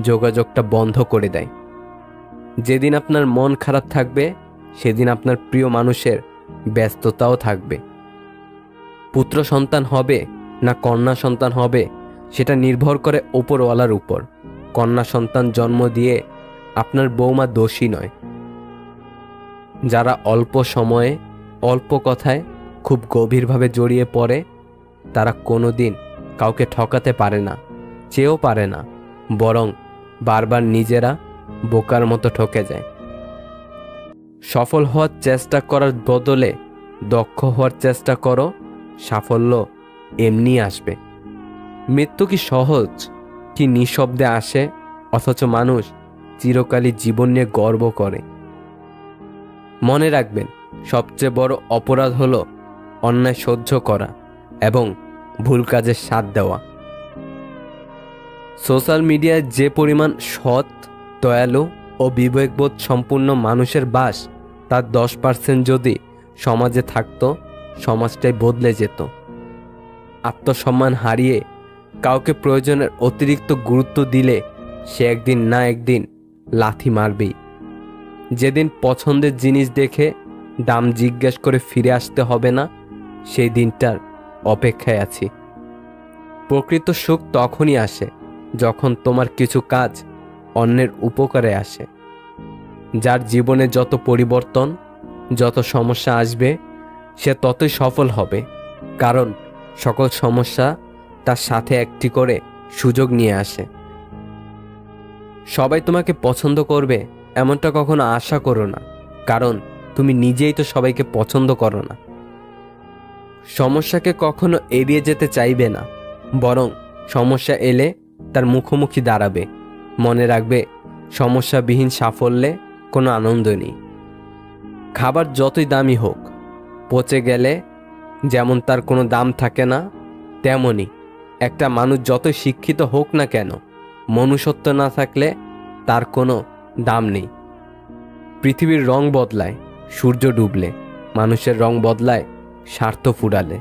যোগাযোগটা বন্ধ করে দেয়। যেদিন আপনার মন খারাপ থাকবে সেদিন আপনার প্রিয় মানুষের ব্যস্ততাও থাকবে। পুত্র সন্তান হবে না কন্যা সন্তান হবে সেটা নির্ভর করে ওপরওয়ালার উপর। কন্যা সন্তান জন্ম দিয়ে আপনার বৌমা দোষী নয়। যারা অল্প সময়ে অল্প কথায় খুব গভীরভাবে জড়িয়ে পড়ে, তারা কোনোদিন কাউকে ঠকাতে পারে না, চেয়েও পারে না, বরং বারবার নিজেরা বোকার মতো ঠকে যায়। সফল হওয়ার চেষ্টা করার বদলে দক্ষ হওয়ার চেষ্টা করো, সাফল্য এমনি আসবে। মৃত্যু কি সহজ, কি নিঃশব্দে আসে, অথচ মানুষ চিরকালই জীবন নিয়ে গর্ব করে। মনে রাখবেন, সবচেয়ে বড় অপরাধ হলো অন্যায় সহ্য করা এবং ভুল কাজের সাথ দেওয়া। সোশ্যাল মিডিয়ায় যে পরিমাণ সৎ, দয়ালু ও বিবেকবোধ সম্পূর্ণ মানুষের বাস, তার 10% যদি সমাজে থাকতো, সমাজটাই বদলে যেত। আত্মসম্মান হারিয়ে কাউকে প্রয়োজনের অতিরিক্ত গুরুত্ব দিলে সে একদিন না একদিন লাথি মারবেই। যেদিন পছন্দের জিনিস দেখে দাম জিজ্ঞেস করে ফিরে আসতে হবে না, সেই দিনটার অপেক্ষায় আছি। প্রকৃত সুখ তখনই আসে যখন তোমার কিছু কাজ অন্যের উপকারে আসে। যার জীবনে যত পরিবর্তন, যত সমস্যা আসবে, সে ততই সফল হবে, কারণ সকল সমস্যা তার সাথে একটি করে সুযোগ নিয়ে আসে। সবাই তোমাকে পছন্দ করবে এমনটা কখনো আশা করো না, কারণ তুমি নিজেই তো সবাইকে পছন্দ করো না। সমস্যাকে কখনো এড়িয়ে যেতে চাইবে না, বরং সমস্যা এলে তার মুখোমুখি দাঁড়াবে। মনে রাখবে, সমস্যাবিহীন সাফল্যে কোনো আনন্দ নেই। খাবার যতই দামি হোক, পচে গেলে যেমন তার কোনো দাম থাকে না, তেমনি একটা মানুষ যতই শিক্ষিত হোক না কেন, মনুষ্যত্ব না থাকলে তার কোনো দাম নেই। পৃথিবীর রং বদলায় সূর্য ডুবলে, মানুষের রং বদলায় স্বার্থ ফুরালে।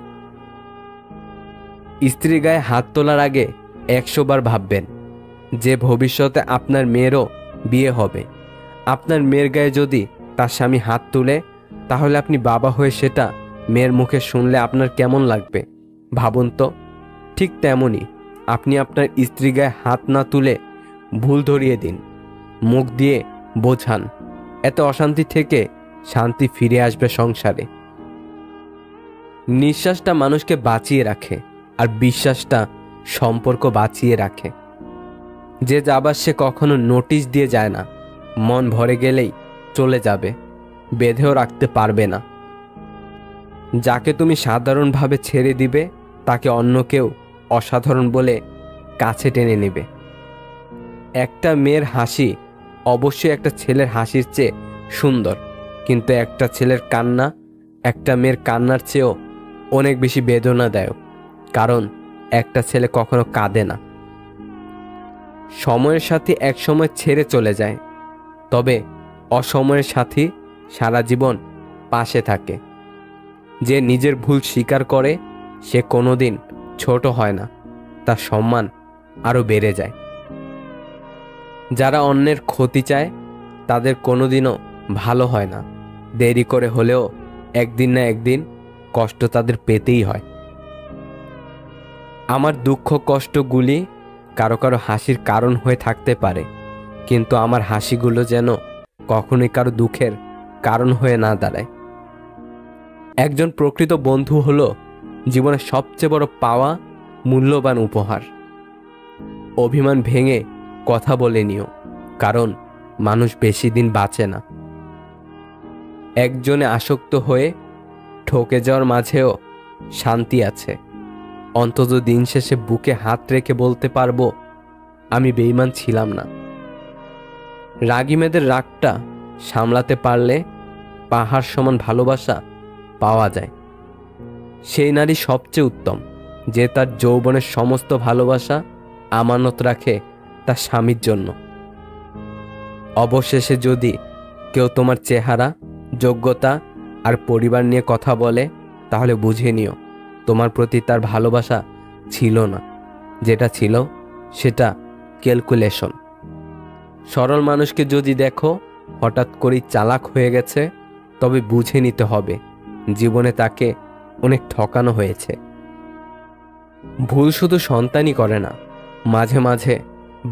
স্ত্রীর গায়ে হাত তোলার আগে 100 বার ভাববেন যে ভবিষ্যতে আপনার মেয়েরও বিয়ে হবে। আপনার মেয়ের গায়ে যদি তার স্বামী হাত তুলে, তাহলে আপনি বাবা হয়ে সেটা মেয়ের মুখে শুনলে আপনার কেমন লাগবে ভাবুন তো। ঠিক তেমনই আপনি আপনার স্ত্রী গায়ে হাত না তুলে ভুল ধরিয়ে দিন, মুখ দিয়ে বোঝান। এত অশান্তি থেকে শান্তি ফিরে আসবে সংসারে। নিঃশ্বাসটা মানুষকে বাঁচিয়ে রাখে, আর বিশ্বাসটা সম্পর্ক বাঁচিয়ে রাখে। যে যাবার সে কখনো নোটিশ দিয়ে যায় না, মন ভরে গেলেই চলে যাবে, বেঁধেও রাখতে পারবে না। যাকে তুমি সাধারণভাবে ছেড়ে দিবে, তাকে অন্য কেউ অসাধারণ বলে কাছে টেনে নেবে। একটা মেয়ের হাসি অবশ্যই একটা ছেলের হাসির চেয়ে সুন্দর, কিন্তু একটা ছেলের কান্না একটা মেয়ের কান্নার চেয়েও অনেক বেশি বেদনাদায়ক, কারণ একটা ছেলে কখনো কাঁদে না। সময়ের সাথী একসময় ছেড়ে চলে যায়, তবে অসময়ের সাথী সারা জীবন পাশে থাকে। যে নিজের ভুল স্বীকার করে সে কোনোদিন ছোট হয় না, তার সম্মান আরও বেড়ে যায়। যারা অন্যের ক্ষতি চায় তাদের কোনোদিনও ভালো হয় না, দেরি করে হলেও একদিন না একদিন কষ্ট তাদের পেতেই হয়। আমার দুঃখ কষ্টগুলি কারো কারো হাসির কারণ হয়ে থাকতে পারে, কিন্তু আমার হাসিগুলো যেন কখনোই কারো দুঃখের কারণ হয়ে না দাঁড়ায়। একজন প্রকৃত বন্ধু হলো জীবনের সবচেয়ে বড় পাওয়া, মূল্যবান উপহার। অভিমান ভেঙে কথা বলে নিও, কারণ মানুষ বেশি দিন বাঁচে না। একজনে আসক্ত হয়ে ঠকে যাওয়ার মাঝেও শান্তি আছে। অন্তত দিন শেষে বুকে হাত রেখে বলতে পারবো, আমি বেঈমান ছিলাম না। রাগী মেয়েদের রাগটা সামলাতে পারলে পাহাড় সমান ভালোবাসা পাওয়া যায়। সেই নারী সবচেয়ে উত্তম, যে তার যৌবনের সমস্ত ভালোবাসা আমানত রাখে তার স্বামীর জন্য। অবশেষে যদি কেউ তোমার চেহারা, যোগ্যতা আর পরিবার নিয়ে কথা বলে, তাহলে বুঝে নিও তোমার প্রতি তার ভালোবাসা ছিল না, যেটা ছিল সেটা ক্যালকুলেশন। সরল মানুষকে যদি দেখো হঠাৎ করেই চালাক হয়ে গেছে, তবে বুঝে নিতে হবে জীবনে তাকে অনেক ঠকানো হয়েছে। ভুল শুধু সন্তানই করে না, মাঝে মাঝে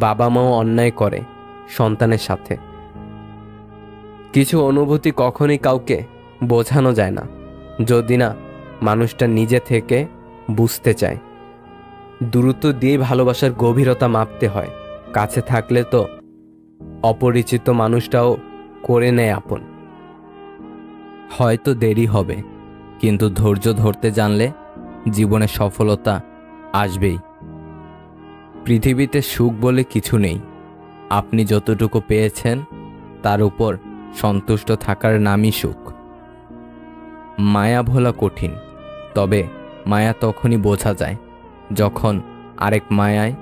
বাবা মাও অন্যায় করে সন্তানের সাথে। কিছু অনুভূতি কখনোই কাউকে বোঝানো যায় না, যদি না মানুষটা নিজে থেকে বুঝতে চায়। দূরত্ব দিয়ে ভালোবাসার গভীরতা মাপতে হয়, কাছে থাকলে তো অপরিচিত মানুষটাও করে নেয় আপন। হয়তো দেরি হবে, কিন্তু ধৈর্য ধরতে জানলে জীবনে সফলতা আসবেই। পৃথিবীতে সুখ বলে কিছু নেই। আপনি যতটুকু পেয়েছেন তার উপর সন্তুষ্ট থাকার নামই সুখ। মায়া ভোলা কঠিন, তবে মায়া তখনই বোঝা যায় যখন আরেক মায়ায়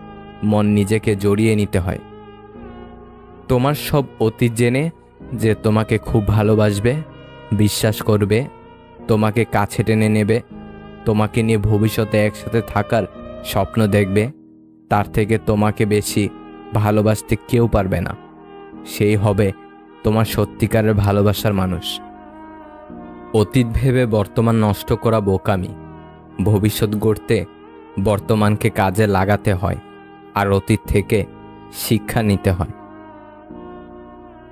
মন নিজেকে জড়িয়ে নিতে হয়। তোমার সব অতীত জেনে যে তোমাকে খুব ভালোবাসবে, বিশ্বাস করবে, তোমাকে কাছে টেনে নেবে, তোমাকে নিয়ে ভবিষ্যতে একসাথে থাকার স্বপ্ন দেখবে, তার থেকে তোমাকে বেশি ভালোবাসতে কেউ পারবে না। সেই হবে তোমার সত্যিকারের ভালোবাসার মানুষ। অতীত ভেবে বর্তমান নষ্ট করা বোকামি। ভবিষ্যৎ গড়তে বর্তমানকে কাজে লাগাতে হয়, আর অতীত থেকে শিক্ষা নিতে হয়।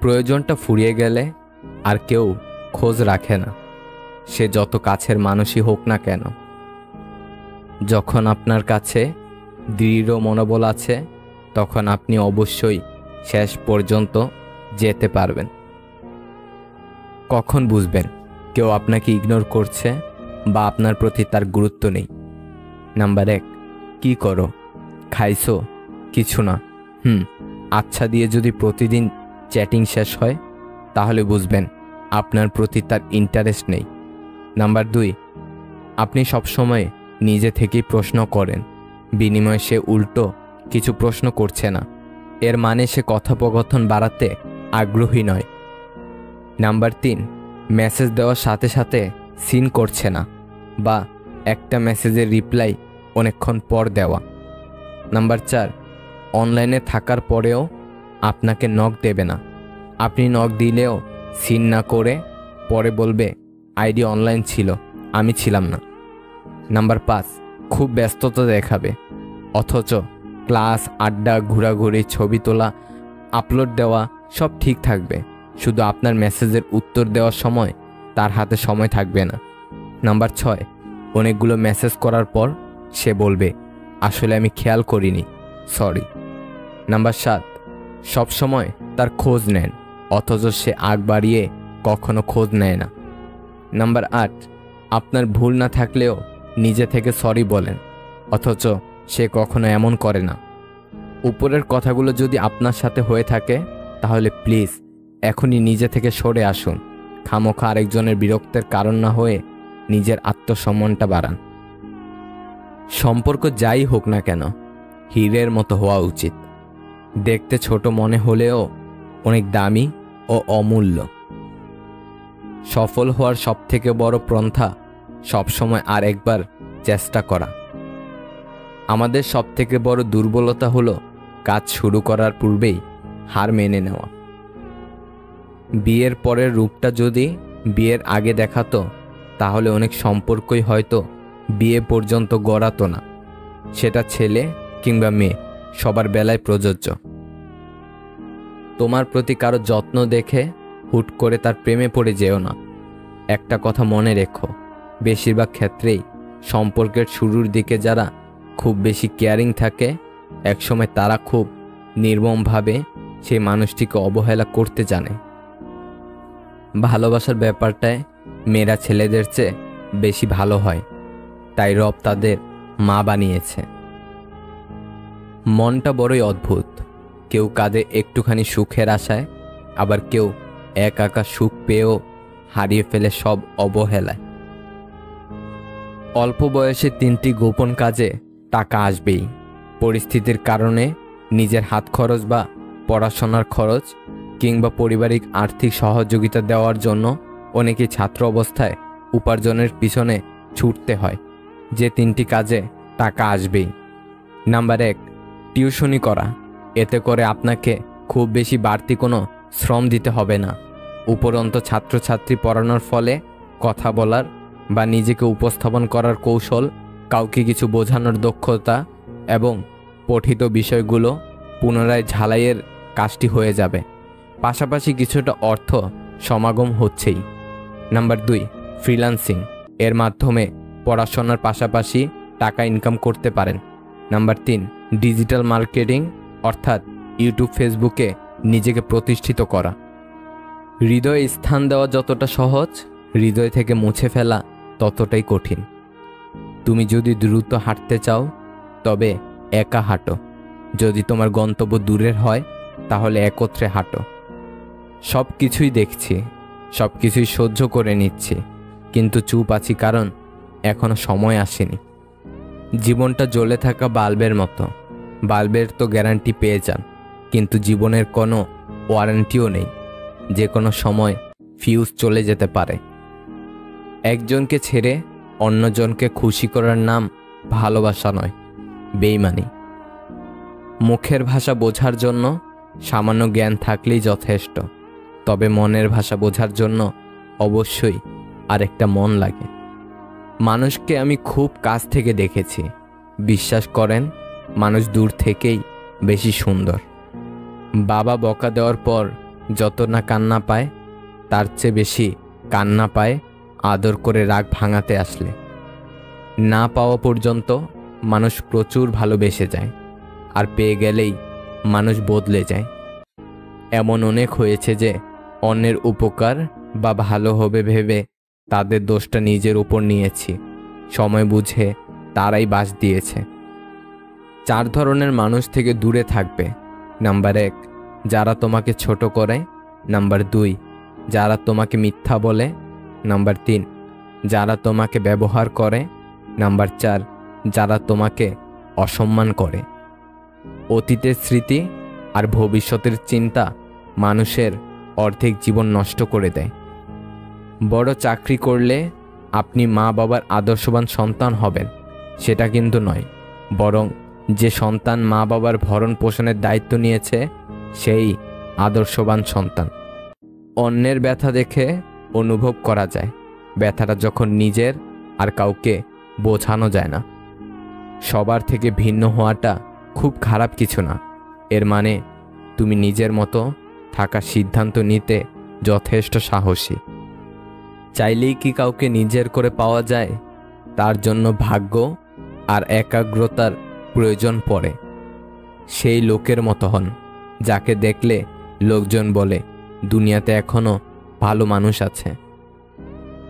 প্রয়োজনটা ফুরিয়ে গেলে আর কেউ খোঁজ রাখে না, সে যত কাছের মানুষই হোক না কেন। যখন আপনার কাছে দৃঢ় মনোবল আছে, তখন আপনি অবশ্যই শেষ পর্যন্ত যেতে পারবেন। কখন বুঝবেন কেউ আপনাকে ইগনোর করছে বা আপনার প্রতি তার গুরুত্ব নেই? নাম্বার 1, কি করো? খাইছো? কিছু না। আচ্ছা দিয়ে যদি প্রতিদিন চ্যাটিং শেষ হয়, তাহলে বুঝবেন আপনার প্রতি তার ইন্টারেস্ট নেই। নাম্বার 2, আপনি সবসময় নিজে থেকেই প্রশ্ন করেন, বিনিময়ে সে উল্টো কিছু প্রশ্ন করছে না, এর মানে সে কথোপকথন বাড়াতে আগ্রহী নয়। নাম্বার 3, মেসেজ দেওয়ার সাথে সাথে সিন করছে না, বা একটা মেসেজের রিপ্লাই অনেকক্ষণ পর দেওয়া। নাম্বার 4, অনলাইনে থাকার পরেও আপনাকে নক দেবে না, আপনি নক দিলেও সিন না করে পরে বলবে আইডি অনলাইন ছিল, আমি ছিলাম না। নাম্বার 5, খুব ব্যস্ততা দেখাবে, অথচ ক্লাস, আড্ডা, ঘোরাঘুরি, ছবি তোলা, আপলোড দেওয়া সব ঠিক থাকবে, শুধু আপনার মেসেজের উত্তর দেওয়ার সময় তার হাতে সময় থাকবে না। নাম্বার 6, অনেকগুলো মেসেজ করার পর সে বলবে আসলে আমি খেয়াল করিনি, সরি। নাম্বার 7, সবসময় তার খোঁজ নেন, অথচ সে আগ বাড়িয়ে কখনো খোঁজ নেয় না। নাম্বার 8, আপনার ভুল না থাকলেও নিজে থেকে সরি বলেন, অথচ সে কখনো এমন করে না। উপরের কথাগুলো যদি আপনার সাথে হয়ে থাকে, তাহলে প্লিজ এখনই নিজে থেকে সরে আসুন। খামোখা আরেকজনের বিরক্তের কারণ না হয়ে নিজের আত্মসম্মানটা বাড়ান। সম্পর্ক যাই হোক না কেন, হীরের মতো হওয়া উচিত। দেখতে ছোট মনে হলেও অনেক দামি ও অমূল্য। সফল হওয়ার সবথেকে বড় পন্থা সবসময় আর একবার চেষ্টা করা। আমাদের সবথেকে বড় দুর্বলতা হলো কাজ শুরু করার পূর্বেই হার মেনে নেওয়া। বিয়ের পরের রূপটা যদি বিয়ের আগে দেখাতো, তাহলে অনেক সম্পর্কই হয়তো বিয়ে পর্যন্ত গড়াতো না। সেটা ছেলে কিংবা মেয়ে, সবার বেলায় প্রযোজ্য। তোমার প্রতি কারো যত্ন দেখে হুট করে তার প্রেমে পড়ে যেও না। একটা কথা মনে রেখো, বেশিরভাগ ক্ষেত্রেই সম্পর্কের শুরুর দিকে যারা খুব বেশি কেয়ারিং থাকে, একসময় তারা খুব নির্মমভাবে সেই মানুষটিকে অবহেলা করতে জানে। ভালোবাসার ব্যাপারটায় মেয়েরা ছেলেদের চেয়ে বেশি ভালো হয়, তাই রব তাদের মা বানিয়েছে। মনটা বড়ই অদ্ভুত, কেউ কাঁদে একটুখানি সুখের আশায়, আবার কেউ একা সুখ পেয়েও হারিয়ে ফেলে সব অবহেলায়। অল্প বয়সে 3টি গোপন কাজে টাকা আসবেই। পরিস্থিতির কারণে নিজের হাত খরচ বা পড়াশোনার খরচ কিংবা পারিবারিক আর্থিক সহযোগিতা দেওয়ার জন্য অনেকেই ছাত্র অবস্থায় উপার্জনের পিছনে ছুটতে হয়। যে 3টি কাজে টাকা আসবেই। নাম্বার 1, টিউশনি করা। এতে করে আপনাকে খুব বেশি বাড়তি কোনো শ্রম দিতে হবে না। উপরন্তু ছাত্রছাত্রী পড়ানোর ফলে কথা বলার বা নিজেকে উপস্থাপন করার কৌশল, কাউকে কিছু বোঝানোর দক্ষতা এবং পঠিত বিষয়গুলো পুনরায় ঝালাইয়ের কাজটি হয়ে যাবে। পাশাপাশি কিছুটা অর্থ সমাগম হচ্ছেই। Number 2, freelancing. এর মাধ্যমে পড়াশোনার পাশাপাশি টাকা ইনকাম করতে পারেন। নাম্বার 3, ডিজিটাল মার্কেটিং, অর্থাৎ ইউটিউব, ফেসবুকে নিজেকে প্রতিষ্ঠিত করা। হৃদয়ে স্থান দেওয়া যতটা সহজ, হৃদয় থেকে মুছে ফেলা ততটাই কঠিন। তুমি যদি দ্রুত হাঁটতে চাও তবে একা হাঁটো, যদি তোমার গন্তব্য দূরের হয় তাহলে একত্রে হাঁটো। সব কিছুই দেখছি, সব কিছুই সহ্য করে নিচ্ছি, কিন্তু চুপ আছি কারণ এখনো সময় আসেনি। জীবনটা জ্বলে থাকা বাল্বের মতো, বাল্বের তো গ্যারান্টি পেয়ে যান, কিন্তু জীবনের কোনো ওয়ারেন্টিও নেই, যে কোনো সময় ফিউজ চলে যেতে পারে। একজনকে ছেড়ে অন্যজনকে খুশি করার নাম ভালোবাসা নয়, বেইমানি। মুখের ভাষা বোঝার জন্য সামান্য জ্ঞান থাকলেই যথেষ্ট, তবে মনের ভাষা বোঝার জন্য অবশ্যই আরেকটা মন লাগে। মানুষকে আমি খুব কাছ থেকে দেখেছি, বিশ্বাস করেন মানুষ দূর থেকেই বেশি সুন্দর। বাবা বকা দেওয়ার পর যত না কান্না পায়, তার চেয়ে বেশি কান্না পায় আদর করে রাগ ভাঙাতে আসলে। না পাওয়া পর্যন্ত মানুষ প্রচুর ভালোবেসে যায়, আর পেয়ে গেলেই মানুষ বদলে যায়। এমন অনেক হয়েছে যে অন্যের উপকার বা ভালো হবে ভেবে তাদের দোষটা নিজের উপর নিয়েছি, সময় বুঝে তারাই বাস দিয়েছে। 4 ধরনের মানুষ থেকে দূরে থাকবে। নাম্বার 1, যারা তোমাকে ছোট করে। নাম্বার 2, যারা তোমাকে মিথ্যা বলে। নাম্বার 3, যারা তোমাকে ব্যবহার করে। নাম্বার 4, যারা তোমাকে অসম্মান করে। অতীতের স্মৃতি আর ভবিষ্যতের চিন্তা মানুষের অর্ধেক জীবন নষ্ট করে দেয়। বড় চাকরি করলে আপনি মা বাবার আদর্শবান সন্তান হবেন, সেটা কিন্তু নয়, বরং যে সন্তান মা বাবার ভরণ পোষণের দায়িত্ব নিয়েছে সেই আদর্শবান সন্তান। অন্যের ব্যথা দেখে অনুভব করা যায়, ব্যথাটা যখন নিজের আর কাউকে বোঝানো যায় না। সবার থেকে ভিন্ন হওয়াটা খুব খারাপ কিছু না, এর মানে তুমি নিজের মতো থাকার সিদ্ধান্ত নিতে যথেষ্ট সাহসী। চাইলেই কি কাউকে নিজের করে পাওয়া যায়? তার জন্য ভাগ্য আর একাগ্রতার প্রয়োজন পড়ে। সেই লোকের মতো হন যাকে দেখলে লোকজন বলে দুনিয়াতে এখনো ভালো মানুষ আছে।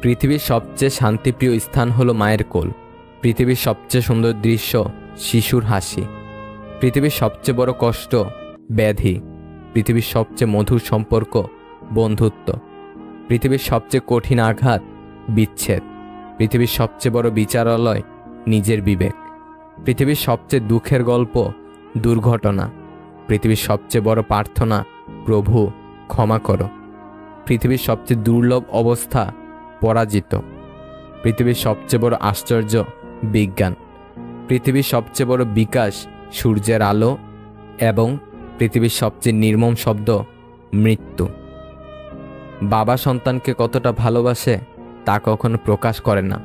পৃথিবীর সবচেয়ে শান্তিপ্রিয় স্থান হলো মায়ের কোল। পৃথিবীর সবচেয়ে সুন্দর দৃশ্য শিশুর হাসি। পৃথিবীর সবচেয়ে বড় কষ্ট ব্যাধি। পৃথিবীর সবচেয়ে মধুর সম্পর্ক বন্ধুত্ব। পৃথিবীর সবচেয়ে কঠিন আঘাত বিচ্ছেদ। পৃথিবীর সবচেয়ে বড় বিচারালয় নিজের বিবেক। পৃথিবীর সবচেয়ে দুঃখের গল্প দুর্ঘটনা। পৃথিবীর সবচেয়ে বড় প্রার্থনা প্রভু ক্ষমা করো। পৃথিবীর সবচেয়ে দুর্লভ অবস্থা পরাজিত। পৃথিবীর সবচেয়ে বড় আশ্চর্য বিজ্ঞান। পৃথিবীর সবচেয়ে বড় বিকাশ সূর্যের আলো এবং পৃথিবীর সবচেয়ে নির্মম শব্দ মৃত্যু। বাবা সন্তানকে কতটা ভালোবাসে তা কখনো প্রকাশ করে না।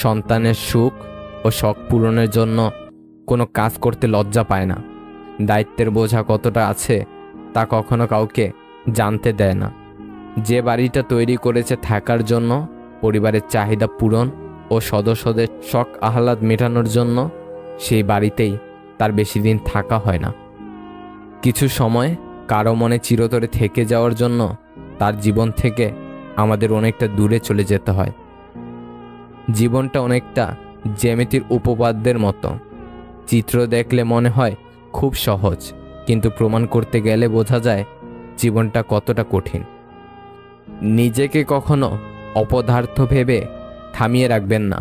সন্তানের সুখ ও শখ পূরণের জন্য কোনো কাজ করতে লজ্জা পায় না। দায়িত্বের বোঝা কতটা আছে তা কখনো কাউকে জানতে দেয় না। যে বাড়িটা তৈরি করেছে থাকার জন্য, পরিবারের চাহিদা পূরণ ও সদস্যদের শখ আহ্লাদ মেটানোর জন্য, সেই বাড়িতেই তার বেশি দিন থাকা হয় না। কিছু সময় কারো মনে চিরতরে থেকে যাওয়ার জন্য তার জীবন থেকে আমাদের অনেকটা দূরে চলে যেতে হয়। জীবনটা অনেকটা জ্যামিতির উপপাদ্যের মতো। চিত্র দেখলে মনে হয় খুব সহজ, কিন্তু প্রমাণ করতে গেলে বোঝা যায় জীবনটা কতটা কঠিন। নিজেকে কখনো অপদার্থ ভেবে থামিয়ে রাখবেন না,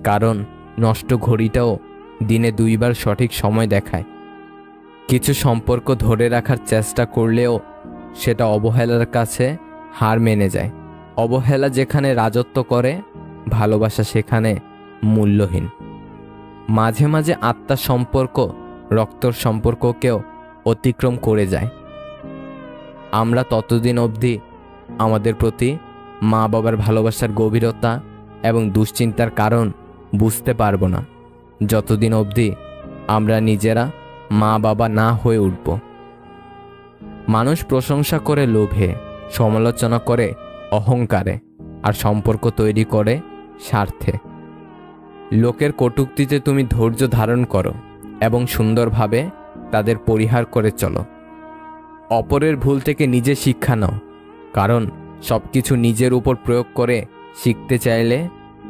কারণ নষ্ট ঘড়িটাও দিনে 2 বার সঠিক সময় দেখায়। কিছু সম্পর্ক ধরে রাখার চেষ্টা করলেও সেটা অবহেলার কাছে হার মেনে যায়। অবহেলা যেখানে রাজত্ব করে, ভালোবাসা সেখানে মূল্যহীন। মাঝে মাঝে আত্মার সম্পর্ক রক্তর সম্পর্ককেও অতিক্রম করে যায়। আমরা ততদিন অবধি আমাদের প্রতি মা বাবার ভালোবাসার গভীরতা এবং দুশ্চিন্তার কারণ বুঝতে পারবো না, যতদিন অবধি আমরা নিজেরা মা বাবা না হয়ে উঠব। মানুষ প্রশংসা করে লোভে, সমালোচনা করে অহংকারে, আর সম্পর্ক তৈরি করে স্বার্থে। লোকের কটূক্তিতে তুমি ধৈর্য ধারণ করো এবং সুন্দরভাবে তাদের পরিহার করে চলো। অপরের ভুল থেকে নিজে শিক্ষা নাও, কারণ সব কিছু নিজের উপর প্রয়োগ করে শিখতে চাইলে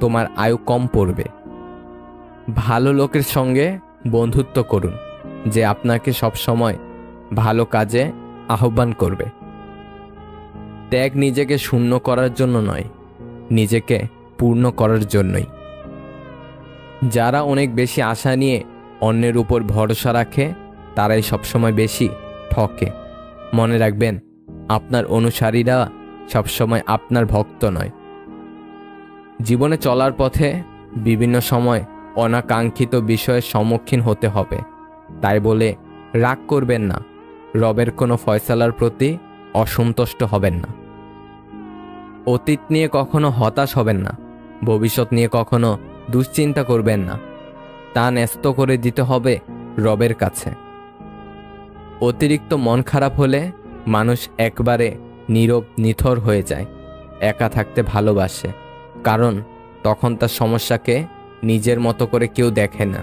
তোমার আয়ু কম পড়বে। ভালো লোকের সঙ্গে বন্ধুত্ব করুন, যে আপনাকে সবসময় ভালো কাজে আহ্বান করবে। ত্যাগ নিজেকে শূন্য করার জন্য নয়, নিজেকে পূর্ণ করার জন্যই। যারা অনেক বেশি আশা নিয়ে অন্যের উপর ভরসা রাখে তারাই সবসময় বেশি ঠকে। মনে রাখবেন, আপনার অনুসারীরা সবসময় আপনার ভক্ত নয়। জীবনে চলার পথে বিভিন্ন সময় অনাকাঙ্ক্ষিত বিষয়ের সম্মুখীন হতে হবে, তাই বলে রাগ করবেন না, রবের কোনো ফয়সালার প্রতি অসন্তুষ্ট হবেন না। অতীত নিয়ে কখনো হতাশ হবেন না, ভবিষ্যৎ নিয়ে কখনো দুশ্চিন্তা করবেন না, তা ন্যস্ত করে দিতে হবে রবের কাছে। অতিরিক্ত মন খারাপ হলে মানুষ একবারে নীরব নিথর হয়ে যায়, একা থাকতে ভালোবাসে, কারণ তখন তার সমস্যাকে নিজের মতো করে কেউ দেখে না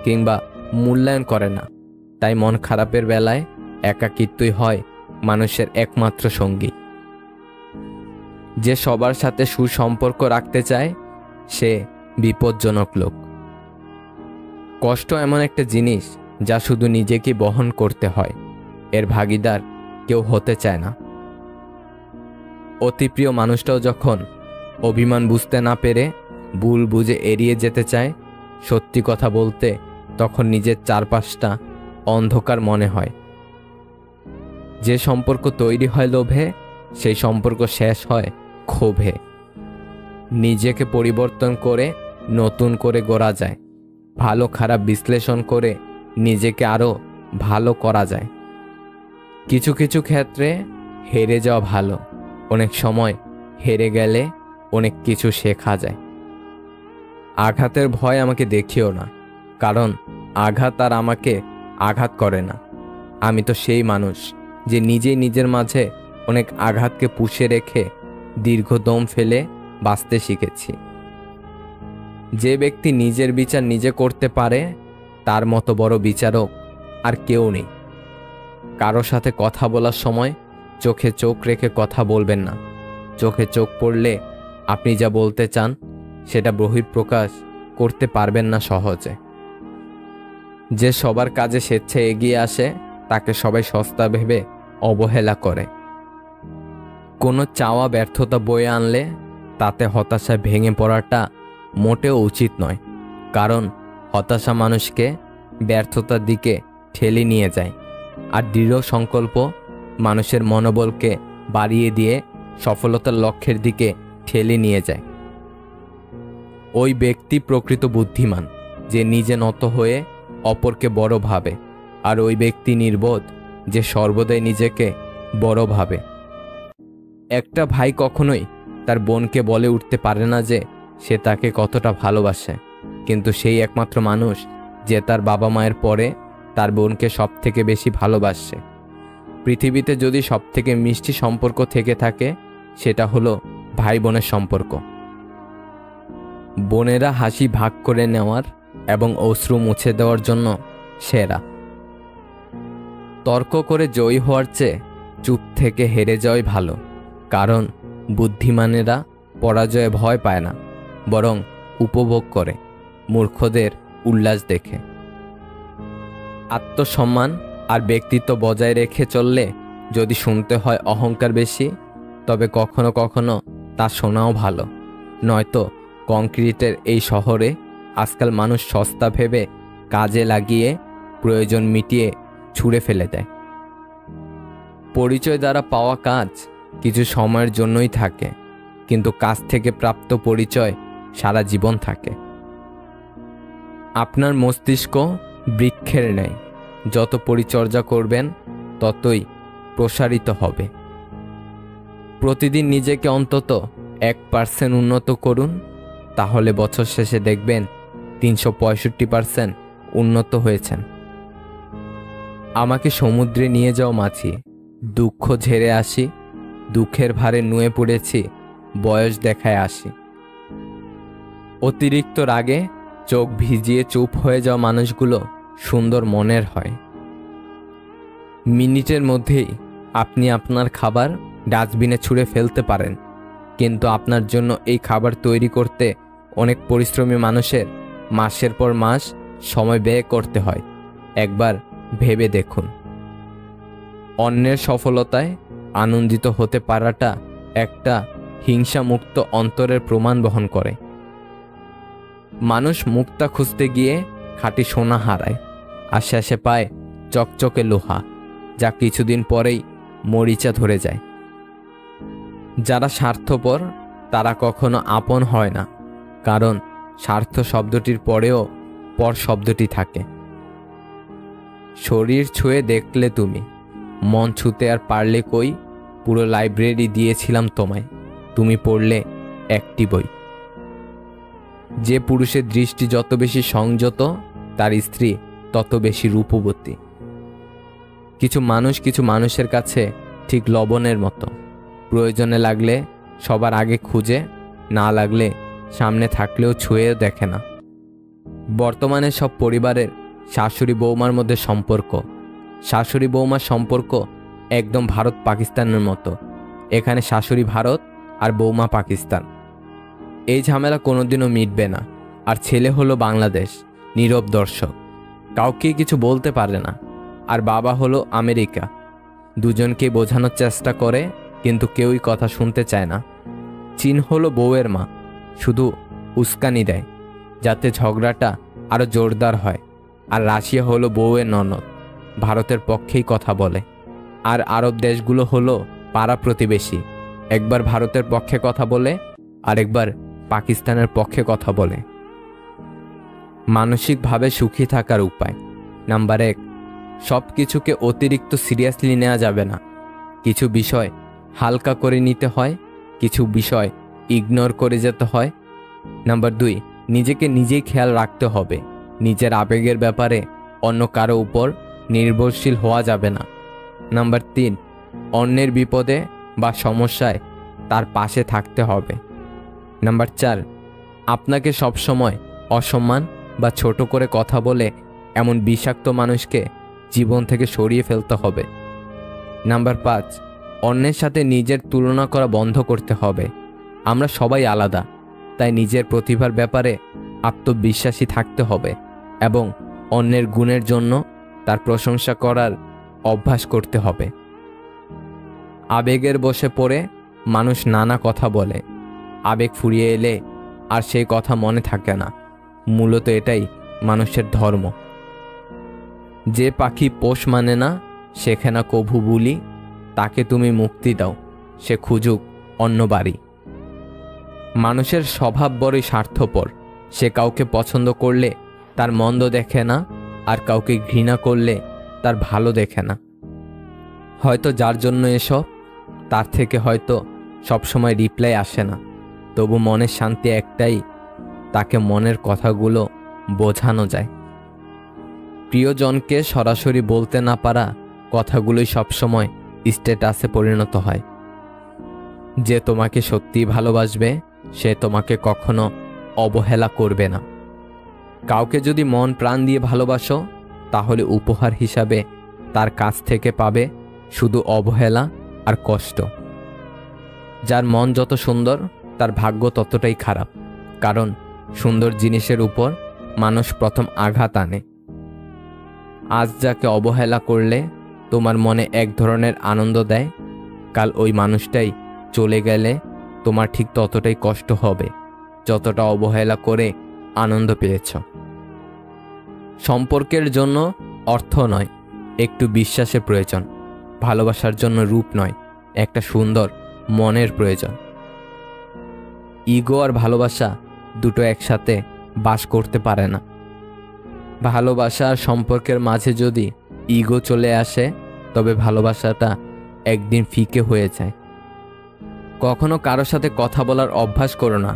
কিংবা মূল্যায়ন করে না। তাই মন খারাপের বেলায় একাকিত্বই হয় মানুষের একমাত্র সঙ্গী। যে সবার সাথে সুসম্পর্ক রাখতে চায় সে বিপজ্জনক লোক। কষ্ট এমন একটা জিনিস যা শুধু নিজেকে বহন করতে হয়, এর ভাগীদার কেউ হতে চায় না। অতি প্রিয় মানুষটাও যখন অভিমান বুঝতে না পেরে ভুল বুঝে এড়িয়ে যেতে চায় সত্যি কথা বলতে, তখন নিজের চারপাশটা অন্ধকার মনে হয়। যে সম্পর্ক তৈরি হয় লোভে, সেই সম্পর্ক শেষ হয় ক্ষোভে। নিজেকে পরিবর্তন করে নতুন করে গড়া যায়, ভালো খারাপ বিশ্লেষণ করে নিজেকে আরও ভালো করা যায়। কিছু কিছু ক্ষেত্রে হেরে যাওয়া ভালো, অনেক সময় হেরে গেলে অনেক কিছু শেখা যায়। আঘাতের ভয় আমাকে দেখিও না, কারণ আঘাত আর আমাকে আঘাত করে না। আমি তো সেই মানুষ যে নিজেই নিজের মাঝে অনেক আঘাতকে পুষে রেখে দীর্ঘ দম ফেলে বাঁচতে শিখেছি। যে ব্যক্তি নিজের বিচার নিজে করতে পারে তার মতো বড় বিচারক আর কেউ নেই। কারো সাথে কথা বলার সময় চোখে চোখ রেখে কথা বলবেন না। চোখে চোখ পড়লে আপনি যা বলতে চান সেটা বহিঃপ্রকাশ করতে পারবেন না সহজে। যে সবার কাজে স্বেচ্ছায় এগিয়ে আসে তাকে সবাই সস্তা ভেবে অবহেলা করে। কোনো চাওয়া ব্যর্থতা বয়ে আনলে তাতে হতাশায় ভেঙে পড়াটা মোটেও উচিত নয়, কারণ হতাশা মানুষকে ব্যর্থতার দিকে ঠেলে নিয়ে যায়, আর দৃঢ় সংকল্প মানুষের মনোবলকে বাড়িয়ে দিয়ে সফলতার লক্ষ্যের দিকে ঠেলে নিয়ে যায়। ওই ব্যক্তি প্রকৃত বুদ্ধিমান যে নিজে নত হয়ে অপরকে বড় ভাবে, আর ওই ব্যক্তি নির্বোধ যে সর্বদাই নিজেকে বড় ভাবে। একটা ভাই কখনোই তার বোনকে বলে উঠতে পারে না যে সে তাকে কতটা ভালোবাসে, কিন্তু সেই একমাত্র মানুষ যে তার বাবা মায়ের পরে তার বোনকে সব থেকে বেশি ভালোবাসে। পৃথিবীতে যদি সব থেকে মিষ্টি সম্পর্ক থেকে থাকে সেটা হলো ভাই বোনের সম্পর্ক। বোনেরা হাসি ভাগ করে নেওয়ার এবং অশ্রু মুছে দেওয়ার জন্য সেরা। তর্ক করে জয়ী হওয়ার চেয়ে চুপ থেকে হেরে যাওয়াই ভালো, কারণ বুদ্ধিমানেরা পরাজয়ে ভয় পায় না, বরং উপভোগ করে মূর্খদের উল্লাস দেখে। আত্মসম্মান আর ব্যক্তিত্ব বজায় রেখে চললে যদি শুনতে হয় অহংকার বেশি, তবে কখনো কখনো তা শোনাও ভালো। নয়তো কংক্রিটের এই শহরে আজকাল মানুষ সস্তা ভেবে কাজে লাগিয়ে প্রয়োজন মিটিয়ে ছুঁড়ে ফেলে দেয়। পরিচয় দ্বারা পাওয়া কাজ কিছু সময়ের জন্যই থাকে, কিন্তু কাজ থেকে প্রাপ্ত পরিচয় সারা জীবন থাকে। আপনার মস্তিষ্ক বৃক্ষের ন্যায়, যত পরিচর্যা করবেন ততই প্রসারিত হবে। প্রতিদিন নিজেকে অন্তত 1% উন্নত করুন, তাহলে বছর শেষে দেখবেন 365% উন্নত হয়েছেন। আমাকে সমুদ্রে নিয়ে যাও মাছি, দুঃখ ঝেড়ে আসি, দুঃখের ভারে নুয়ে পড়েছি, বয়স দেখায় আসি। অতিরিক্ত রাগে চোখ ভিজিয়ে চুপ হয়ে যাওয়া মানুষগুলো সুন্দর মনের হয়। মিনিটের মধ্যেই আপনি আপনার খাবার ডাস্টবিনে ছুঁড়ে ফেলতে পারেন, কিন্তু আপনার জন্য এই খাবার তৈরি করতে অনেক পরিশ্রমী মানুষের মাসের পর মাস সময় ব্যয় করতে হয়। একবার ভেবে দেখুন। অন্যের সফলতায় আনন্দিত হতে পারাটা একটা হিংসামুক্ত অন্তরের প্রমাণ বহন করে। মানুষ মুক্তা খুঁজতে গিয়ে খাঁটি সোনা হারায়, আর শেষে পায় চকচকে লোহা, যা কিছুদিন পরেই মরিচা ধরে যায়। যারা স্বার্থপর তারা কখনো আপন হয় না, কারণ স্বার্থ শব্দটির পরেও পর শব্দটি থাকে। শরীর ছুঁয়ে দেখলে তুমি, মন ছুঁতে আর পারলে কই, পুরো লাইব্রেরি দিয়েছিলাম তোমায়, তুমি পড়লে একটি বই। যে পুরুষের দৃষ্টি যত বেশি সংযত, তার স্ত্রী তত বেশি রূপবতী। কিছু মানুষের কাছে ঠিক লবণের মতো, প্রয়োজনে লাগলে সবার আগে খুঁজে, না লাগলে সামনে থাকলেও ছুঁয়েও দেখে না। বর্তমানে সব পরিবারের শাশুড়ি বৌমার মধ্যে সম্পর্ক, শাশুড়ি বৌমার সম্পর্ক একদম ভারত পাকিস্তানের মতো। এখানে শাশুড়ি ভারত আর বৌমা পাকিস্তান। এই ঝামেলা কোনোদিনও মিটবে না। আর ছেলে হলো বাংলাদেশ, নীরব দর্শক, কাউকে কিছু বলতে পারে না। আর বাবা হলো আমেরিকা, দুজনকে বোঝানোর চেষ্টা করে কিন্তু কেউই কথা শুনতে চায় না। চীন হলো বউয়ের মা, শুধু উস্কানি দেয় যাতে ঝগড়াটা আরও জোরদার হয়। আর রাশিয়া হলো বউয়ের ননদ, ভারতের পক্ষেই কথা বলে। আর আরব দেশগুলো হলো পাড়া প্রতিবেশী, একবার ভারতের পক্ষে কথা বলে আর একবার পাকিস্তানের পক্ষে কথা বলে। মানসিকভাবে সুখী থাকার উপায় নাম্বার 1, সব কিছুকে অতিরিক্ত সিরিয়াসলি নেওয়া যাবে না। কিছু বিষয় হালকা করে নিতে হয়, কিছু বিষয় ইগনোর করে যেতে হয়। নাম্বার 2, নিজেকে নিজেই খেয়াল রাখতে হবে। নিজের আবেগের ব্যাপারে অন্য কারো উপর নির্ভরশীল হওয়া যাবে না। নাম্বার 3, অন্যের বিপদে বা সমস্যায় তার পাশে থাকতে হবে। নাম্বার 4, আপনাকে সবসময় অসম্মান বা ছোট করে কথা বলে এমন বিষাক্ত মানুষকে জীবন থেকে সরিয়ে ফেলতে হবে। নাম্বার 5, অন্যের সাথে নিজের তুলনা করা বন্ধ করতে হবে। আমরা সবাই আলাদা, তাই নিজের প্রতিভার ব্যাপারে আত্মবিশ্বাসী থাকতে হবে এবং অন্যের গুণের জন্য তার প্রশংসা করার অভ্যাস করতে হবে। আবেগের বশে পড়ে মানুষ নানা কথা বলে, আবেগ ফুরিয়ে এলে আর সেই কথা মনে থাকে না। মূলত এটাই মানুষের ধর্ম। যে পাখি পোষ মানে না, শেখে না কভু বুলি, তাকে তুমি মুক্তি দাও, সে খুঁজুক অন্য বাড়ি। মানুষের স্বভাব বড়ই স্বার্থপর। সে কাউকে পছন্দ করলে তার মন্দ দেখে না, আর কাউকে ঘৃণা করলে তার ভালো দেখে না। হয়তো যার জন্য এসব, তার থেকে হয়তো সবসময় রিপ্লাই আসে না, তবু মনের শান্তি একটাই, তাকে মনের কথাগুলো বোঝানো যায়। প্রিয়জনকে সরাসরি বলতে না পারা কথাগুলোই সবসময় স্ট্যাটাসে পরিণত হয়। যে তোমাকে সত্যিই ভালোবাসবে সে তোমাকে কখনো অবহেলা করবে না। কাউকে যদি মন প্রাণ দিয়ে ভালোবাসো, তাহলে উপহার হিসাবে তার কাছ থেকে পাবে শুধু অবহেলা আর কষ্ট। যার মন যত সুন্দর, তার ভাগ্য ততটাই খারাপ, কারণ সুন্দর জিনিসের উপর মানুষ প্রথম আঘাত আনে। আজ যাকে অবহেলা করলে তোমার মনে এক ধরনের আনন্দ দেয়, কাল ওই মানুষটাই চলে গেলে তোমার ঠিক ততটাই কষ্ট হবে যতটা অবহেলা করে আনন্দ পেয়েছ। সম্পর্কের জন্য অর্থ নয়, একটু বিশ্বাসের প্রয়োজন। ভালোবাসার জন্য রূপ নয়, একটা সুন্দর মনের প্রয়োজন। ইগো আর ভালোবাসা দুটো একসাথে বাস করতে পারে না। ভালোবাসা আর সম্পর্কের মাঝে যদি ইগো চলে আসে, তবে ভালোবাসাটা একদিন ফিকে হয়ে যায়। কখনো কারো সাথে কথা বলার অভ্যাস করো না।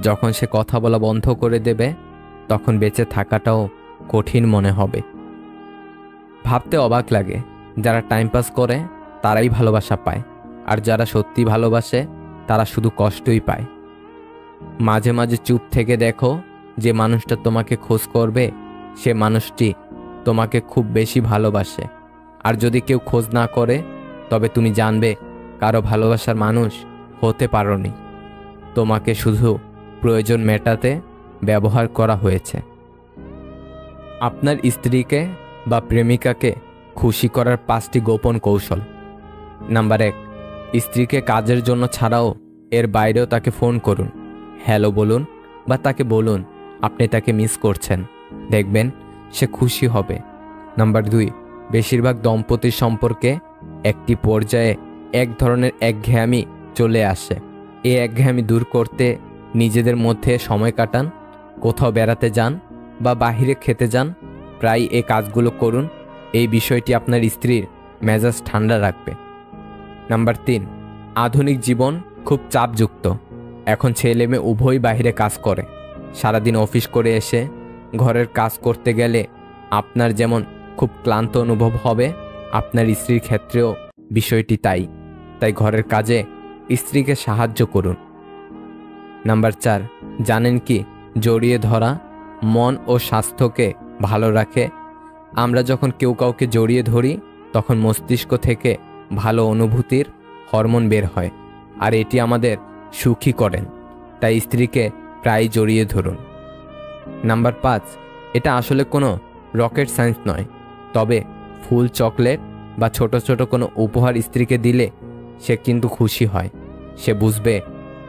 যখন সে কথা বলা বন্ধ করে দেবে, তখন বেঁচে থাকাটাও কঠিন মনে হবে। ভাবতে অবাক লাগে, যারা টাইম পাস করে তারাই ভালোবাসা পায়, আর যারা সত্যি ভালোবাসে তারা শুধু কষ্টই পায়। মাঝে মাঝে চুপ থেকে দেখো, যে মানুষটা তোমাকে খোঁজ করবে সে মানুষটি তোমাকে খুব বেশি ভালোবাসে। আর যদি কেউ খোঁজ না করে তবে তুমি জানবে কারো ভালোবাসার মানুষ হতে পারোনি। তোমাকে শুধু প্রয়োজন মেটাতে ব্যবহার করা হয়েছে। আপনার স্ত্রীকে বা প্রেমিকাকে খুশি করার 5টি গোপন কৌশল। নাম্বার 1, স্ত্রীকে কাজের জন্য ছাড়াও এর বাইরেও তাকে ফোন করুন, হ্যালো বলুন বা তাকে বলুন আপনি তাকে মিস করছেন। দেখবেন সে খুশি হবে। নাম্বার 2, বেশিরভাগ দম্পতির সম্পর্কে একটি পর্যায়ে এক ধরনের একঘেয়েমি চলে আসে। এই একঘেয়েমি দূর করতে নিজেদের মধ্যে সময় কাটান, কোথাও বেড়াতে যান বা বাহিরে খেতে যান। প্রায় এই কাজগুলো করুন। এই বিষয়টি আপনার স্ত্রীর মেজাজ ঠান্ডা রাখবে। নাম্বার 3, আধুনিক জীবন খুব চাপযুক্ত। এখন ছেলে মেয়ে উভয়ই বাইরে কাজ করে। সারাদিন অফিস করে এসে ঘরের কাজ করতে গেলে আপনার যেমন খুব ক্লান্ত অনুভব হবে, আপনার স্ত্রীর ক্ষেত্রেও বিষয়টি তাই ঘরের কাজে স্ত্রীকে সাহায্য করুন। নাম্বার 4, জানেন কি জড়িয়ে ধরা মন ও স্বাস্থ্যকে ভালো রাখে। আমরা যখন কেউ কাউকে জড়িয়ে ধরি তখন মস্তিষ্ক থেকে ভালো অনুভূতির হরমোন বের হয়, আর এটি আমাদের সুখী করেন। তাই স্ত্রীকে প্রায় জড়িয়ে ধরুন। নাম্বার 5, এটা আসলে কোনো রকেট সায়েন্স নয়, তবে ফুল, চকলেট বা ছোট ছোট কোনো উপহার স্ত্রীকে দিলে সে কিন্তু খুশি হয়। সে বুঝবে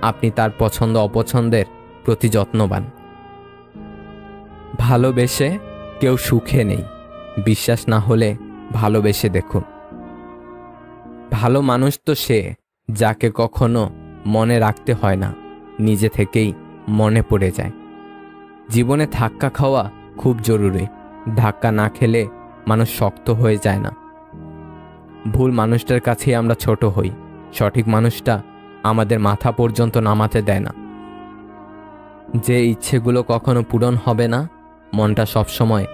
আপনি তার পছন্দ অপছন্দের প্রতি যত্নবান। ভালোবেসে কেউ সুখে নেই, বিশ্বাস না হলে ভালোবেসে দেখুন। ভালো মানুষ তো সে যাকে কখনো মনে রাখতে হয় না, নিজে থেকেই মনে পড়ে যায়। জীবনে ধাক্কা খাওয়া খুব জরুরি। ধাক্কা না খেলে মানুষ শক্ত হয়ে যায় না। ভুল মানুষটার কাছেই আমরা ছোট হই, সঠিক মানুষটা আমাদের মাথা পর্যন্ত নামাতে দেয় না। যে ইচ্ছেগুলো কখনো পূরণ হবে না, মনটা সবসময়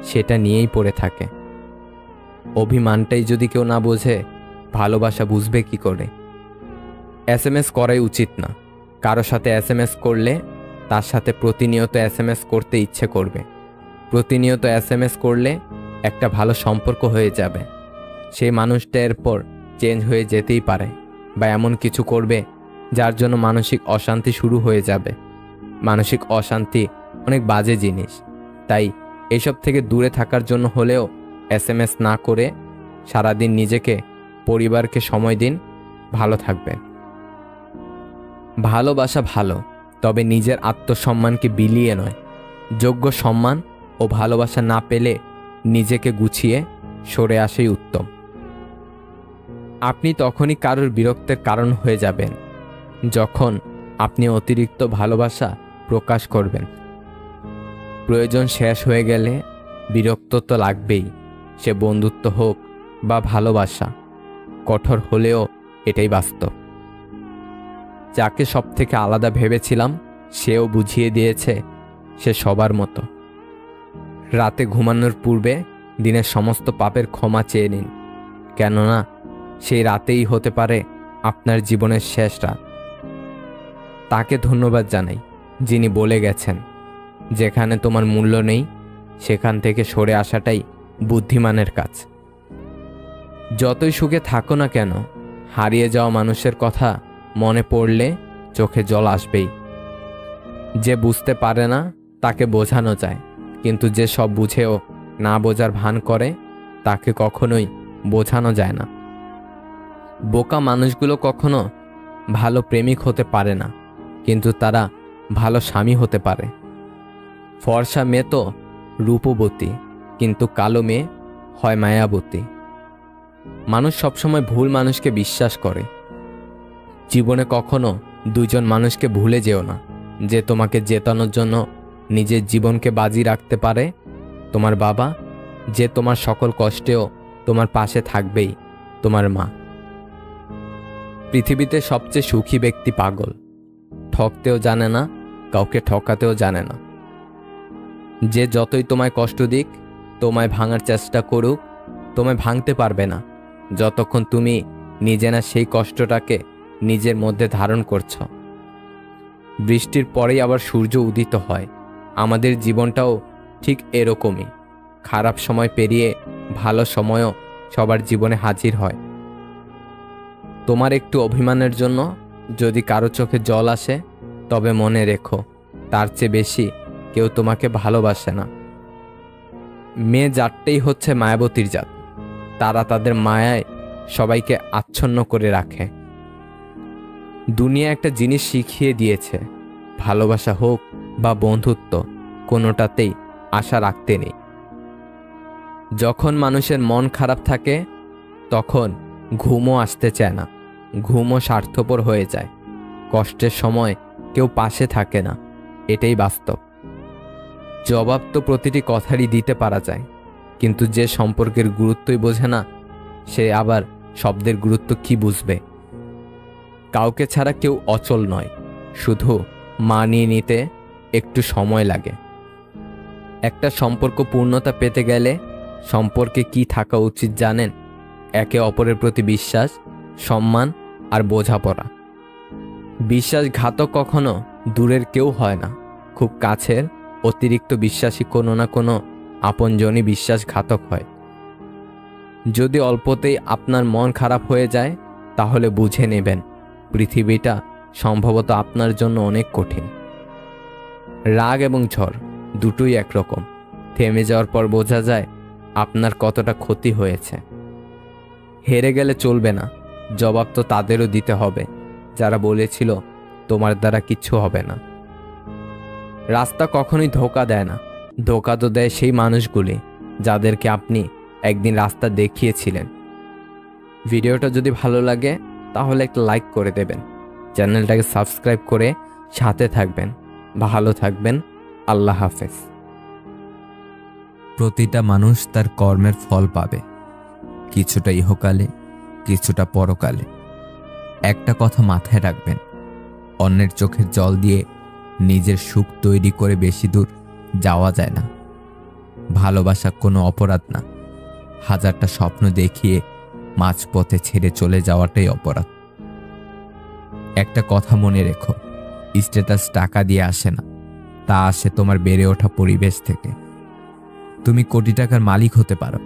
সেটা নিয়েই পড়ে থাকে। অভিমানটাই যদি কেউ না বোঝে, ভালোবাসা বুঝবে কি করে? SMS করাই উচিত না। কারো সাথে SMS করলে তার সাথে প্রতিনিয়ত SMS করতে ইচ্ছে করবে। প্রতিনিয়ত SMS করলে একটা ভালো সম্পর্ক হয়ে যাবে। সেই মানুষটা এরপর চেঞ্জ হয়ে যেতেই পারে, বা এমন কিছু করবে যার জন্য মানসিক অশান্তি শুরু হয়ে যাবে। মানসিক অশান্তি অনেক বাজে জিনিস, তাই এসব থেকে দূরে থাকার জন্য হলেও SMS না করে সারাদিন নিজেকে, পরিবারকে সময় দিন। ভালো থাকবে। ভালোবাসা ভালো, তবে নিজের আত্মসম্মানকে বিলিয়ে নয়। যোগ্য সম্মান ও ভালোবাসা না পেলে নিজেকে গুছিয়ে সরে আসাই উত্তম। আপনি তখনই কারোর বিরক্তের কারণ হয়ে যাবেন যখন আপনি অতিরিক্ত ভালোবাসা প্রকাশ করবেন। প্রয়োজন শেষ হয়ে গেলে বিরক্ত তো লাগবেই, সে বন্ধুত্ব হোক বা ভালোবাসা। কঠোর হলেও এটাই বাস্তব। যাকে সব থেকে আলাদা ভেবেছিলাম সেও বুঝিয়ে দিয়েছে সে সবার মতো। রাতে ঘুমানোর পূর্বে দিনের সমস্ত পাপের ক্ষমা চেয়ে নিন, কেননা সেই রাতেই হতে পারে আপনার জীবনের শেষ রাত। তাকে ধন্যবাদ জানাই যিনি বলে গেছেন, যেখানে তোমার মূল্য নেই সেখান থেকে সরে আসাটাই বুদ্ধিমানের কাজ। যতই সুখে থাকো না কেন, হারিয়ে যাওয়া মানুষের কথা মনে পড়লে চোখে জল আসবেই। যে বুঝতে পারে না তাকে বোঝানো যায়, কিন্তু যে সব বুঝেও না বোঝার ভান করে তাকে কখনোই বোঝানো যায় না। বোকা মানুষগুলো কখনো ভালো প্রেমিক হতে পারে না, কিন্তু তারা ভালো স্বামী হতে পারে। ফর্সা মেয়ে তো রূপবতী, কিন্তু কালো মেয়ে হয় মায়াবতী। মানুষ সবসময় ভুল মানুষকে বিশ্বাস করে। জীবনে কখনো দুজন মানুষকে ভুলে যেও না, যে তোমাকে জেতানোর জন্য নিজের জীবনকে বাজি রাখতে পারে। তোমার বাবা, যে তোমার সকল কষ্টেও তোমার পাশে থাকবেই, তোমার মা। পৃথিবীতে সবচেয়ে সুখী ব্যক্তি পাগল, ঠকতেও জানে না, কাউকে ঠকাতেও জানে না। যে যতই তোমায় কষ্ট দিক, তোমায় ভাঙার চেষ্টা করুক, তোমায় ভাঙতে পারবে না যতক্ষণ তুমি নিজে না সেই কষ্টটাকে নিজের মধ্যে ধারণ করছ। বৃষ্টির পরেই আবার সূর্য উদিত হয়। আমাদের জীবনটাও ঠিক এরকমই। খারাপ সময় পেরিয়ে ভালো সময়ও সবার জীবনে হাজির হয়। তোমার একটু অভিমানের জন্য যদি কারো চোখে জল আসে, তবে মনে রেখো তার চেয়ে বেশি কেউ তোমাকে ভালোবাসে না। মেয়ে জাতটাই হচ্ছে মায়াবতীর জাত। তারা তাদের মায়ায় সবাইকে আচ্ছন্ন করে রাখে। দুনিয়া একটা জিনিস শিখিয়ে দিয়েছে, ভালোবাসা হোক বা বন্ধুত্ব, কোনোটাতেই আশা রাখতে নেই। যখন মানুষের মন খারাপ থাকে তখন ঘুমও আসতে চায় না, ঘুমও স্বার্থপর হয়ে যায়। কষ্টের সময় কেউ পাশে থাকে না, এটাই বাস্তব। জবাব তো প্রতিটি কথারই দিতে পারা যায়, কিন্তু যে সম্পর্কের গুরুত্বই বোঝে না, সে আবার শব্দের গুরুত্ব কি বুঝবে? কাউকে ছাড়া কেউ অচল নয়, শুধু মানিয়ে নিতে একটু সময় লাগে। একটা সম্পর্ক পূর্ণতা পেতে গেলে সম্পর্কে কি থাকা উচিত জানেন? একে অপরের প্রতি বিশ্বাস, সম্মান আর বোঝাপড়া। বিশ্বাসঘাতক কখনো দূরের কেউ হয় না, খুব কাছের অতিরিক্ত বিশ্বাসী কোনো না কোনো আপনজনই বিশ্বাসঘাতক হয়। যদি অল্পতেই আপনার মন খারাপ হয়ে যায়, তাহলে বুঝে নেবেন পৃথিবীটা সম্ভবত আপনার জন্য অনেক কঠিন। রাগ এবং ঝড় দুটোই একরকম। থেমে যাওয়ার পর বোঝা যায় আপনার কতটা ক্ষতি হয়েছে। হেরে গেলে চলবে না, জবাব তো তাদেরও দিতে হবে যারা বলেছিল তোমার দ্বারা কিচ্ছু হবে না। রাস্তা কখনোই ধোঁকা দেয় না, ধোঁকা তো দেয় সেই মানুষগুলি যাদেরকে আপনি একদিন রাস্তা দেখিয়েছিলেন। ভিডিওটা যদি ভালো লাগে তাহলে একটা লাইক করে দেবেন, চ্যানেলটাকে সাবস্ক্রাইব করে সাথে থাকবেন। ভালো থাকবেন। আল্লাহ হাফেজ। প্রতিটা মানুষ তার কর্মের ফল পাবে, কিছুটা ইহকালে, কিছুটা পরকালে। একটা কথা মাথায় রাখবেন, অন্যের চোখের জল দিয়ে নিজের সুখ তৈরি করে বেশি দূর যাওয়া যায় না। ভালোবাসা কোনো অপরাধ না, হাজারটা স্বপ্ন দেখিয়ে মাঝপথে ছেড়ে চলে যাওয়াটাই অপরাধ। একটা কথা মনে রেখো, স্ট্যাটাস টাকা দিয়ে আসে না, তা আসে তোমার বেড়ে ওঠা পরিবেশ থেকে। তুমি কোটি টাকার মালিক হতে পারো,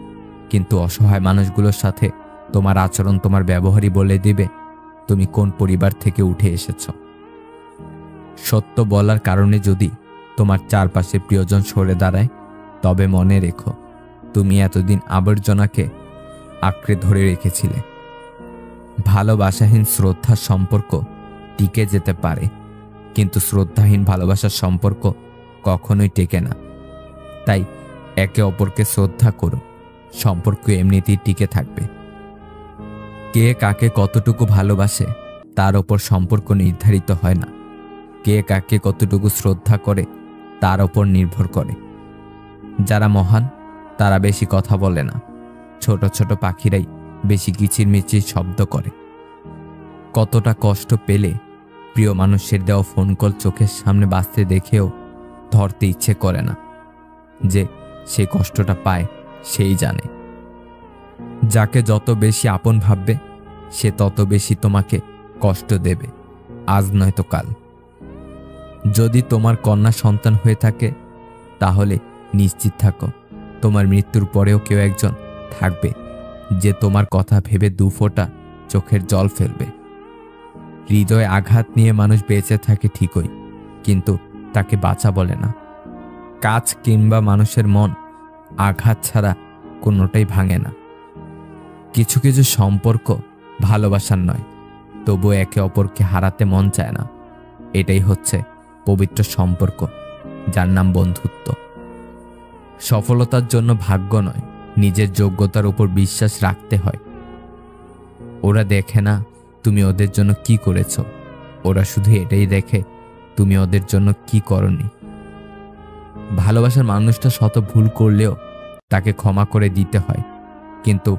কিন্তু অসহায় মানুষগুলোর সাথে তোমার আচরণ, তোমার ব্যবহারই বলে দিবে তুমি কোন পরিবার থেকে উঠে এসেছ। সত্য বলার কারণে যদি তোমার চারপাশে প্রিয়জন সরে দাঁড়ায়, তবে মনে রেখো তুমি এতদিন আবর্জনাকে আঁকড়ে ধরে রেখেছিলে। ভালোবাসাহীন শ্রদ্ধার সম্পর্ক টিকে যেতে পারে, কিন্তু শ্রদ্ধাহীন ভালোবাসার সম্পর্ক কখনোই টেকে না। তাই একে অপরকে শ্রদ্ধা করুন, সম্পর্ক এমনিতেই টিকে থাকবে। কে কাকে কতটুকু ভালোবাসে তার ওপর সম্পর্ক নির্ধারিত হয় না, কে কাকে কতটুকু শ্রদ্ধা করে তার ওপর নির্ভর করে। যারা মহান তারা বেশি কথা বলে না, ছোট ছোট পাখিরাই বেশি কিচিরমিচির শব্দ করে। কতটা কষ্ট পেলে প্রিয় মানুষের দেওয়া ফোন কল চোখের সামনে বাঁচতে দেখেও ধরতে ইচ্ছে করে না, যে সে কষ্টটা পায় সেই জানে। যাকে যত বেশি আপন ভাববে সে তত বেশি তোমাকে কষ্ট দেবে, আজ নয়তো কাল। যদি তোমার কন্যা সন্তান হয়ে থাকে তাহলে নিশ্চিত থাকো তোমার মৃত্যুর পরেও কেউ একজন থাকবে যে তোমার কথা ভেবে দুফোঁটা চোখের জল ফেলবে। হৃদয়ে আঘাত নিয়ে মানুষ বেঁচে থাকে ঠিকই, কিন্তু তাকে বাঁচা বলে না। কাজ কিংবা মানুষের মন আঘাত ছাড়া কোনোটাই ভাঙে না। কিছু কিছু সম্পর্ক ভালোবাসার নয়, তবু একে অপরকে হারাতে মন চায় না। এটাই হচ্ছে পবিত্র সম্পর্ক, যার নাম বন্ধুত্ব। সফলতার জন্য ভাগ্য নয়, নিজের যোগ্যতার উপর বিশ্বাস রাখতে হয়। ওরা দেখে না তুমি ওদের জন্য কি করেছ, ওরা শুধু এটাই দেখে তুমি ওদের জন্য কি করনি। ভালোবাসার মানুষটা শত ভুল করলেও তাকে ক্ষমা করে দিতে হয়, কিন্তু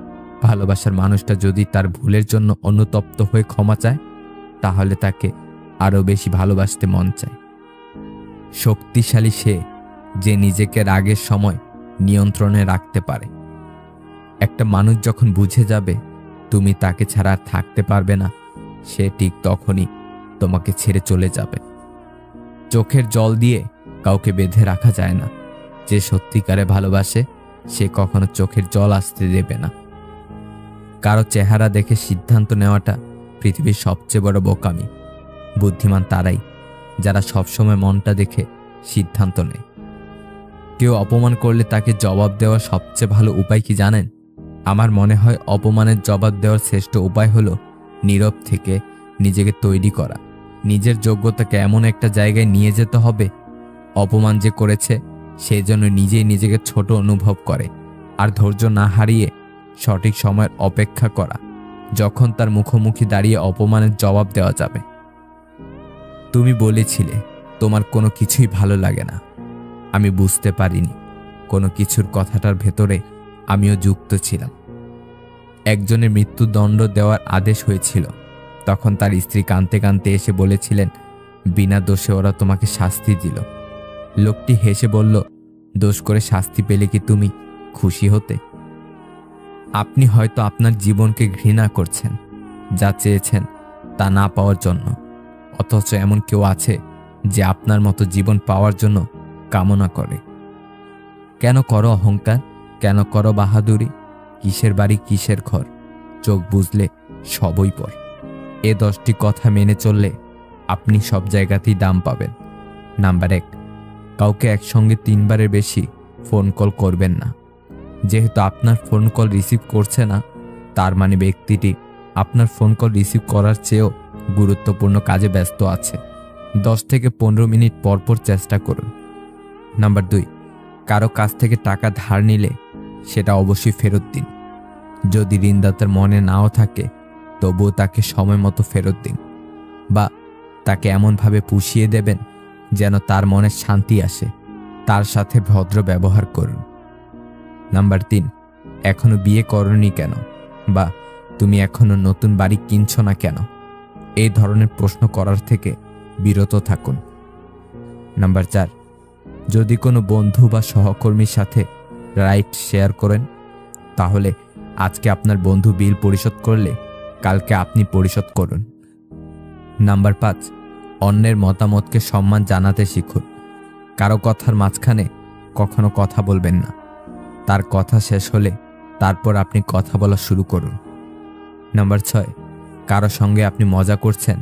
ভালোবাসার মানুষটা যদি তার ভুলের জন্য অনুতপ্ত হয়ে ক্ষমা চায়, তাহলে তাকে আরো বেশি ভালোবাসতে মন চায়। শক্তিশালী সে যে নিজেকে রাগের সময় নিয়ন্ত্রণে রাখতে পারে। একটা মানুষ যখন বুঝে যাবে তুমি তাকে ছাড়া আর থাকতে পারবে না, সে ঠিক তখনই তোমাকে ছেড়ে চলে যাবে। চোখের জল দিয়ে কাউকে বেঁধে রাখা যায় না, যে সত্যিকারে ভালোবাসে সে কখনো চোখের জল আসতে দেবে না। কারো চেহারা দেখে সিদ্ধান্ত নেওয়াটা পৃথিবীর সবচেয়ে বড় বোকামি। বুদ্ধিমান তারাই যারা সবসময় মনটা দেখে সিদ্ধান্ত নেয়। কেউ অপমান করলে তাকে জবাব দেওয়ার সবচেয়ে ভালো উপায় কি জানেন? আমার মনে হয় অপমানের জবাব দেওয়ার শ্রেষ্ঠ উপায় হলো নীরব থেকে নিজেকে তৈরি করা। নিজের যোগ্যতাকে এমন একটা জায়গায় নিয়ে যেতে হবে, অপমান যে করেছে সেই জন্য নিজেই নিজেকে ছোট অনুভব করে, আর ধৈর্য না হারিয়ে সঠিক সময়ের অপেক্ষা করা, যখন তার মুখোমুখি দাঁড়িয়ে অপমানের জবাব দেওয়া যাবে। তুমি বলেছিলে তোমার কোনো কিছুই ভালো লাগে না। আমি বুঝতে পারিনি কোনো কিছুর কথাটার ভেতরে আমিও যুক্ত ছিলাম। একজনের মৃত্যুদণ্ড দেওয়ার আদেশ হয়েছিল, তখন তার স্ত্রী কাঁদতে কাঁদতে এসে বলেছিলেন বিনা দোষে ওরা তোমাকে শাস্তি দিল। লোকটি হেসে বলল, দোষ করে শাস্তি পেলে কি তুমি খুশি হতে? আপনি হয়তো আপনার জীবনকে ঘৃণা করছেন, যা চেয়েছেন তা না পাওয়ার জন্য, অথচ এমন কেউ আছে যে আপনার মতো জীবন পাওয়ার জন্য কামনা করে। কেন করো অহংকার? কেন করো বাহাদুরি? কিসের বাড়ি কিসের ঘর? চোখ বুঝলে সবই পর। এ 10টি কথা মেনে চললে আপনি সব জায়গাতেই দাম পাবেন। নাম্বার 1, কাউকে একসঙ্গে 3 বারের বেশি ফোন কল করবেন না। যেহেতু আপনার ফোন কল রিসিভ করছে না, তার মানে ব্যক্তিটি আপনার ফোন কল রিসিভ করার চেয়েও গুরুত্বপূর্ণ কাজে ব্যস্ত আছে। 10 থেকে 15 মিনিট পর পর চেষ্টা করুন। নাম্বার 2, কারো কাছ থেকে টাকা ধার নিলে সেটা অবশ্যই ফেরত দিন। যদি ঋণদাতার মনে নাও থাকে তবুও তাকে সময় মতো ফেরত দিন, বা তাকে এমনভাবে পুষিয়ে দেবেন যেন তার মনে শান্তি আসে। তার সাথে ভদ্র ব্যবহার করুন। নাম্বার 3, এখনো বিয়ে করনি কেন, বা তুমি এখনো নতুন বাড়ি কিনছো না কেন? এই ধরনের প্রশ্ন করার থেকে বিরত থাকুন। নাম্বার 4, যদি কোনো বন্ধু বা সহকর্মীর সাথে রাইড শেয়ার করেন, তাহলে আজকে আপনার বন্ধু বিল পরিশোধ করলে কালকে আপনি পরিশোধ করুন। নাম্বার 5, অন্যের মতামতকে সম্মান জানাতে শিখুন। কারো কথার মাঝখানে কখনো কথা বলবেন না। তার কথা শেষ হলে তারপর আপনি কথা বলা শুরু করুন। নাম্বার 6, কারো সঙ্গে আপনি মজা করছেন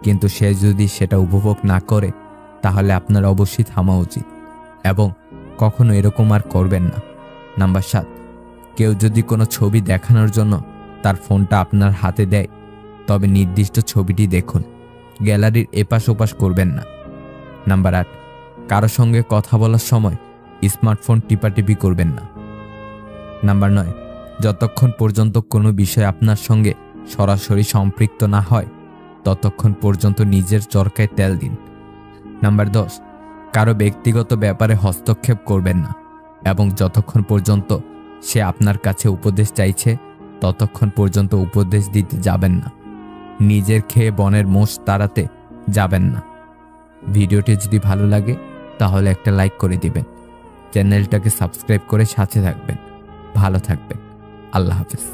কিন্তু সে যদি সেটা উপভোগ না করে, তাহলে আপনার অবশ্যই থামা উচিত এবং কখনো এরকম আর করবেন না। নাম্বার 7, কেউ যদি কোনো ছবি দেখানোর জন্য তার ফোনটা আপনার হাতে দেয়, তবে নির্দিষ্ট ছবিটি দেখুন, গ্যালারির এপাশ ওপাশ করবেন না। নাম্বার 8, কারো সঙ্গে কথা বলার সময় স্মার্টফোন টিপাটিপি করবেন না। নাম্বার 9, যতক্ষণ পর্যন্ত কোনো বিষয় আপনার সঙ্গে সরাসরি সম্পৃক্ত না হয় ততক্ষণ পর্যন্ত নিজের চরকায় তেল দিন। নাম্বার 10, কারো ব্যক্তিগত ব্যাপারে হস্তক্ষেপ করবেন না এবং যতক্ষণ পর্যন্ত সে আপনার কাছে উপদেশ চাইছে ততক্ষণ পর্যন্ত উপদেশ দিতে যাবেন না। নিজের খেয়ে বনের মোষ তাড়াতে যাবেন না। ভিডিওটি যদি ভালো লাগে তাহলে একটা লাইক করে দিবেন। চ্যানেলটাকে সাবস্ক্রাইব করে সাথে থাকবেন। ভালো থাকবেন। আল্লাহ হাফেজ।